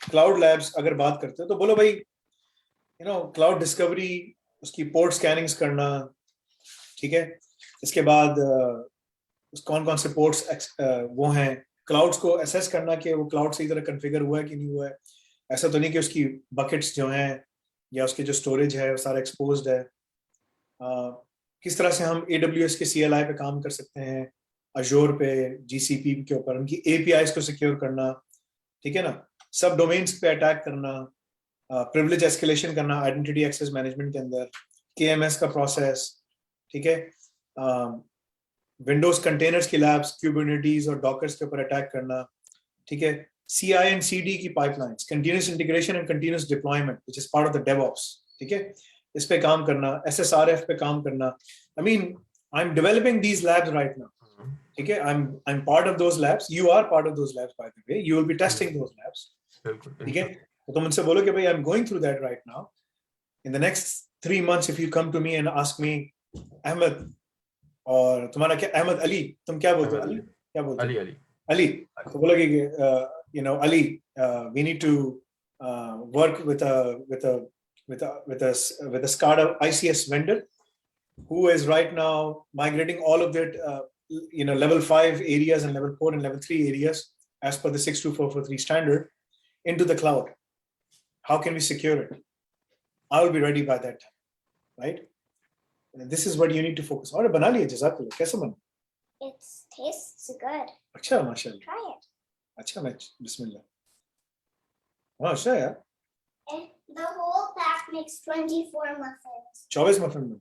क्लाउड लैब्स अगर बात करते हो तो बोलो भाई क्लाउड डिस्कवरी, उसकी पोर्ट स्कैनिंग्स करना, ठीक है। इसके बाद कौन कौन से पोर्ट्स वो हैं, क्लाउड्स को एसेस करना कि वो क्लाउड सही तरह कॉन्फ़िगर हुआ है कि नहीं हुआ है। ऐसा तो नहीं कि उसकी बकेट्स जो हैं या उसके जो स्टोरेज है वो सारा एक्सपोज्ड है। किस तरह से हम AWS के CLI पे काम कर सकते हैं, Azure पे, GCP के ऊपर उनकी APIs को सिक्योर करना, ठीक है ना, सब डोमेन्स पे अटैक करना, प्रिविलेज एस्केलेशन करना आइडेंटिटी एक्सेस मैनेजमेंट के अंदर, KMS का प्रोसेस, ठीक है, विंडोज कंटेनर्स की लैब्स, क्यूबरनेटीज और डॉकर्स के ऊपर अटैक करना, ठीक है, CI एंड CD की pipelines, continuous integration and continuous deployment which is part of the DevOps, ठीक है, इस पे काम करना, SSRF पे काम करना। I mean I am developing these labs right now, ठीक है, I am part of those labs, you are part of those labs by the way, you will be testing those labs, ठीक है। तो तुम उनसे बोलो कि भाई I am going through that right now, in the next 3 months if you come to me and ask me Ahmad, और तुम्हारा क्या अहमद अली, तुम क्या बोलते हो, अली क्या बोलते हो, अली, तो बोलोगे कि Ali, we need to work with a SCADA ICS vendor who is right now migrating all of that level 5 areas and level 4 and level 3 areas as per the 62443 standard into the cloud. How can we secure it? I will be ready by that time, right? And this is what you need to focus on. बना लिया, जज़ाकल्लाह, कैसा बना? It tastes good. अच्छा, माशाल्लाह। Try it. अच्छा, मैं बिस्मिल्लाह। हाँ, अच्छा यार। The whole pack makes 24 muffins. 24 muffin में।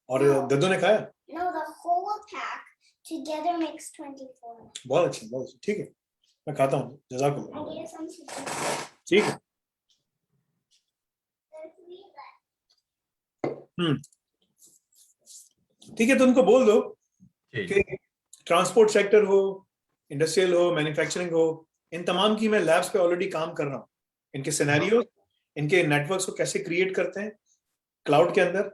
और दद्दू ने खाया? No, the whole pack together makes 24. बहुत अच्छा, बहुत अच्छा, ठीक है, मैं खाता हूँ, जज़ाकल्लाह। I gave some to you. ठीक है। ठीक है, तो उनको बोल दो कि ट्रांसपोर्ट सेक्टर हो, इंडस्ट्रियल हो, मैन्युफैक्चरिंग हो, इन तमाम की मैं लैब्स पे ऑलरेडी काम कर रहा हूँ। इनके सिनेरियो, इनके नेटवर्क्स को कैसे क्रिएट करते हैं क्लाउड के अंदर,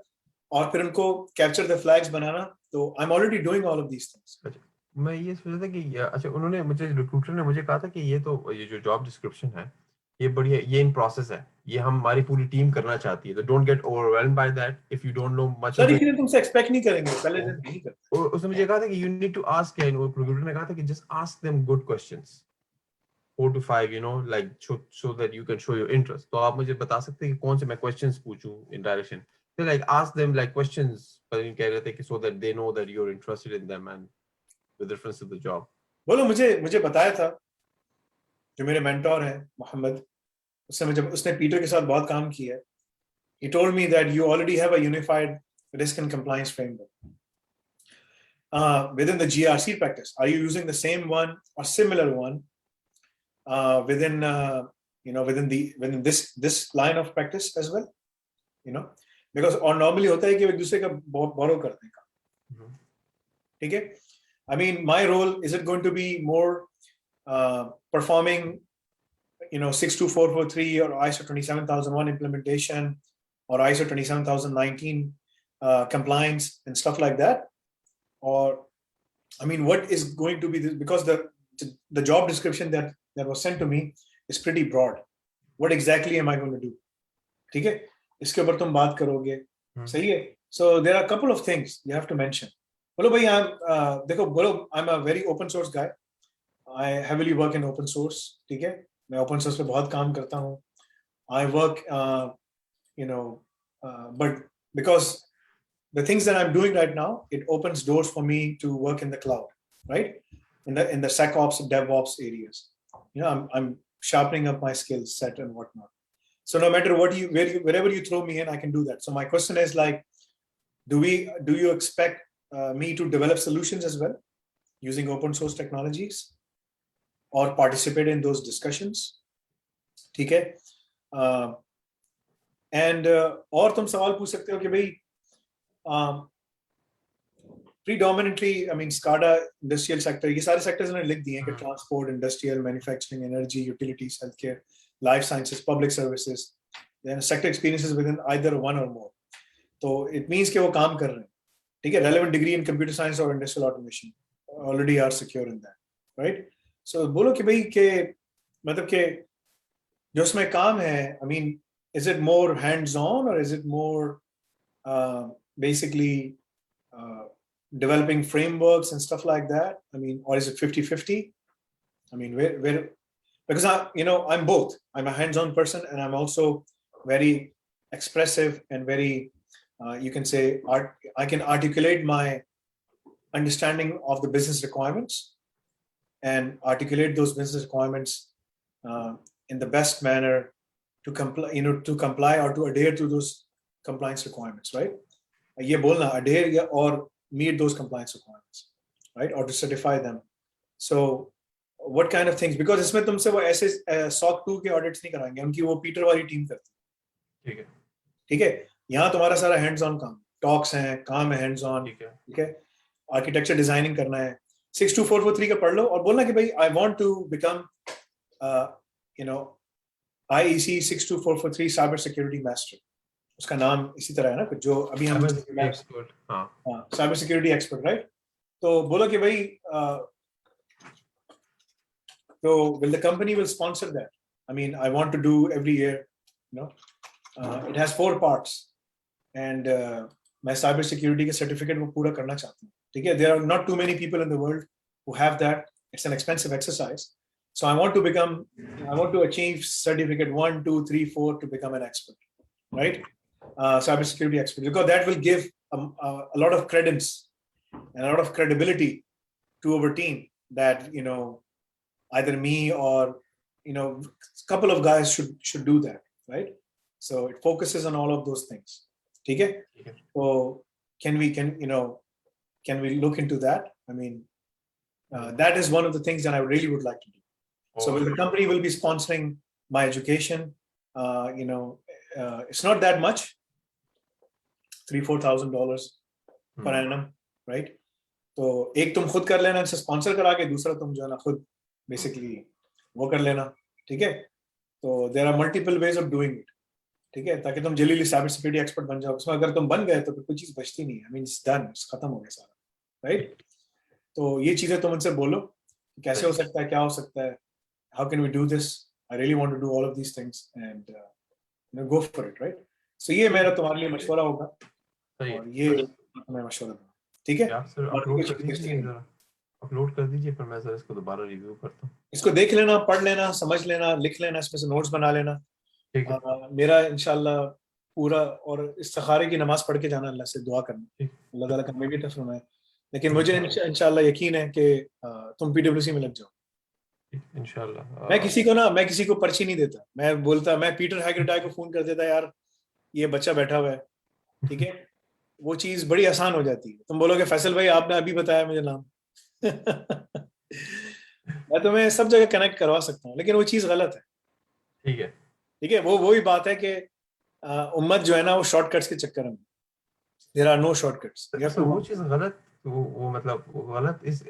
और फिर उनको कैप्चर द फ्लैग्स बनाना, तो I am already doing all of these things. मैं ये सोच रहा था कि अच्छा, उन्होंने मुझे, रिक्रूटर ने मुझे कहा था कि ये जो जॉब डिस्क्रिप्शन है ये बढ़िया, ये इन प्रोसेस है, ये हमारी पूरी टीम करना चाहती है, तो don't get overwhelmed by that if you don't know much. Sir इसलिए तुमसे एक्सपेक्ट नहीं करेंगे, पहले दिन नहीं करते। और उसने मुझे कहा था कि you need to ask, recruiter ने कहा था कि just ask them good questions, 4 to 5, like so that you can show your interest. तो आप मुझे बता सकते हैं कि कौन से मैं क्वेश्चंस पूछूं इन डायरेक्शन, तो like ask them like questions, पर कह रहे थे कि so that they know that you're interested in them and the difference of the job. बोलो, मुझे बताया था जो मेरे मेंटोर हैं मोहम्मद, उसने पीटर के साथ बहुत काम किया है। He told me that you already have a unified risk and compliance framework. within the GRC practice? Are you using the same one or similar one within within this line of practice as well? Because or normally होता है कि एक दूसरे का borrow करते हैं काम, ठीक है? I mean, my role, is it going to be more performing 62443 or ISO 27001 implementation or ISO 27019 compliance and stuff like that? Or, I mean, what is going to be this? Because the job description that was sent to me is pretty broad. What exactly am I going to do? ठीक है, इसके ऊपर तुम बात करोगे, सही है? So there are a couple of things you have to mention. बोलो भाई, देखो बोलो, I'm a very open source guy. I heavily work in open source. ठीक है, मैं open source पे बहुत काम करता हूँ. I work, but because the things that I'm doing right now, it opens doors for me to work in the cloud, right? In the SecOps, DevOps areas. I'm sharpening up my skill set and whatnot. So no matter wherever you throw me in, I can do that. So my question is like, do you expect me to develop solutions as well using open source technologies or participate in those discussions? ठीक है? And और तुम सवाल पूछ सकते हो कि भाई predominantly, I mean, SCADA, industrial sector, ये सारे sectors ने लिख दिए हैं कि transport, industrial, manufacturing, energy, utilities, healthcare, life sciences, public services, then sector experiences within either one or more. So it means कि वो काम कर रहे हैं, ठीक है? Relevant degree in computer science or industrial automation already are secure in that, right? So बोलो कि भाई के मतलब कि जो उसमें काम है, I mean, is it more hands-on or is it more basically developing frameworks and stuff like that? I mean, or is it 50-50? I mean, where because I'm both. I'm a hands-on person and I'm also very expressive and very you can say I can articulate my understanding of the business requirements and articulate those business requirements in the best manner to comply or to adhere to those compliance requirements, right? ये बोलना adhere or meet those compliance requirements, right? Or to certify them. So what kind of things? Because इसमें तुमसे वो ऐसे SOC 2 के audits नहीं कराएंगे, उनकी वो पीटर वाली टीम करती है, ठीक है? यहाँ तुम्हारा सारा hands on काम, talks हैं, काम है hands on, ठीक है? Architecture designing करना है, 62443 का पढ़ लो और बोलना कि भाई I want to become IEC 62443 cyber security master. उसका नाम इसी तरह है ना, जो अभी हम साइबर सिक्योरिटी एक्सपर्ट, राइट? तो बोलो कि भाई तो will the company will sponsor that? I mean, I want to do every year, it has 4 parts and मैं साइबर सिक्योरिटी के सर्टिफिकेट को पूरा करना चाहता हूँ, ठीक है? There are not too many people in the world who have that. It's an expensive exercise. So I want to achieve certificate 1, 2, 3, 4 to become an expert, right? Cybersecurity expert, because that will give a lot of credence and a lot of credibility to our team that either me or a couple of guys should do that, right? So it focuses on all of those things. Okay? So can we look into that? I mean, that is one of the things that I really would like to do. So the company will be sponsoring my education. It's not that much, $3,000-4,000 per annum, right? तो एक तुम खुद कर लेना इनसे sponsor करा के, दूसरा तुम जो है ना खुद बेसिकली वो कर लेना, ठीक है? तो there are multiple ways of doing it, ठीक है? ताकि तुम जल्दी साइबर सिक्योरिटी एक्सपर्ट बन जाओ. उसमें अगर तुम बन गए तो फिर कोई चीज बचती नहीं है. I mean it's done, it's खत्म हो गया सारा, राइट? तो ये चीजें तुम उनसे बोलो कैसे हो सकता है, क्या हो सकता है, how can we do this? I really want to do all of these things and go for it, right? So ये मेरा तुम्हारे लिए मशवरा होगा और ये मैं मशवरा दूंगा, ठीक है? अपलोड कर दीजिए फिर मैं सर इसको दोबारा रिव्यू करता हूँ. इसको देख लेना, पढ़ लेना, समझ लेना, लिख लेना, इसमें से नोट्स बना लेना. मेरा इंशाल्लाह पूरा, और इस्तिखारे की नमाज पढ़ के जाना, अल्लाह से दुआ करना, अल्लाह ताला का मेरी तरफ फरमाए. लेकिन मुझे इंशाल्लाह यकीन है कि तुम PwC में लग जाओ इंशाल्लाह. मैं किसी को पर्ची नहीं देता. मैं पीटर हैगरटाई को फोन कर देता, यार ये बच्चा बैठा हुआ है, ठीक है, वो चीज बड़ी आसान हो जाती है। तुम बोलोगे फैसल भाई आपने अभी बताया मुझे नाम मैं तुम्हें सब जगह कनेक्ट करवा सकता हूँ, लेकिन वो चीज गलत है। ठीक है, ठीक है, वो वही बात है कि उम्मत जो है ना वो शॉर्टकट्स के चक्कर में, देयर आर नो शॉर्टकट्स। तो वो चीज गलत, वो मतलब वो गलत इस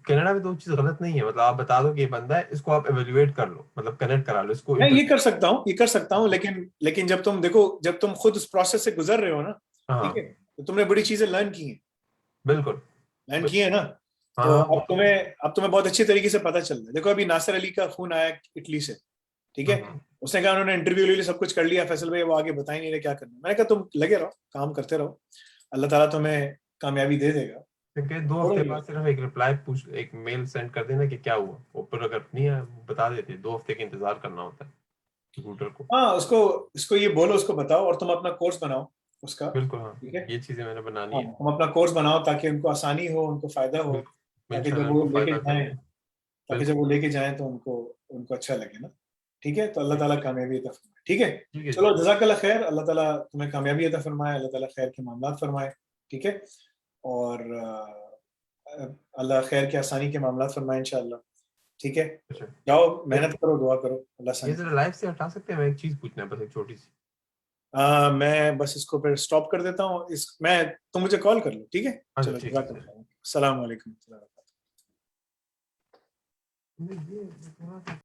कनाडा में तो वो चीज गलत नहीं है। मतलब आप बता दो कि ये बंदा है, इसको आप एवेल्युएट कर लो, मतलब कनेक्ट करा लो इसको। मैं ये कर सकता हूँ, ये कर सकता हूँ, लेकिन जब तुम देखो, जब तुम खुद उस प्रोसेस से गुजर रहे हो ना, हाँ ठीक है, तो तुमने बड़ी चीजें लर्न की हैं, बिल्कुल। लर्न की है ना। तो हाँ अब तुम्हें बहुत अच्छी तरीके से पता चल रहा है। देखो अभी नासिर अली का फोन आया इटली से, ठीक है, उसने कहा उन्होंने इंटरव्यू ले लिया, सब कुछ कर लिया, फैसल भाई वो आगे बता ही नहीं रहे क्या करना है। मैंने कहा तुम लगे रहो, काम करते रहो, अल्लाह ताला तुम्हें कामयाबी दे देगा। क्योंकि 2 हफ्ते बाद सिर्फ एक रिप्लाई पूछ, एक मेल सेंड कर देना कि क्या हुआ, ऊपर अगर नहीं है बता देते। 2 हफ्ते का इंतजार करना होता है रिक्रूटर को। हाँ, उसको ये बोलो, उसको बताओ, और तुम अपना कोर्स बनाओ उसका। बिल्कुल हाँ, ठीक है, ये चीजें मैंने बनानी हाँ, है। तुम अपना कोर्स बनाओ ताकि उनको आसानी हो, उनको फायदा हो, बिल्कुल, ताकि जब इंशाल्लाह वो इनको लेके फायदा जाएं, करेंगे। ताकि जब बिल्कुल वो लेके जाएं तो उनको उनको अच्छा लगे ना। ठीक है, तो अल्लाह ताला कामयाबी अता फरमाए। ठीक है, ठीक है जी। चलो जज़ाकल्लाह खैर, अल्लाह ताला तुम्हें कामयाबी अता फरमाए, अल्लाह ताला खैर के मामलात फरमाए। ठीक है, और अल्लाह खैर की आसानी के मामलात फरमाए इंशाअल्लाह। ठीक है, अच्छा, जाओ मेहनत करो, दुआ करो, अल्लाह ये आसानी जरा लाइव से हटा सकते हैं? मैं एक चीज पूछना है, बस एक छोटी सी। मैं बस इसको फिर स्टॉप कर देता हूँ, तुम मुझे कॉल कर लो। ठीक है, हाँ चलो ठीक है। जज़ाकल्लाह, अस्सलाम वालेकुम। ये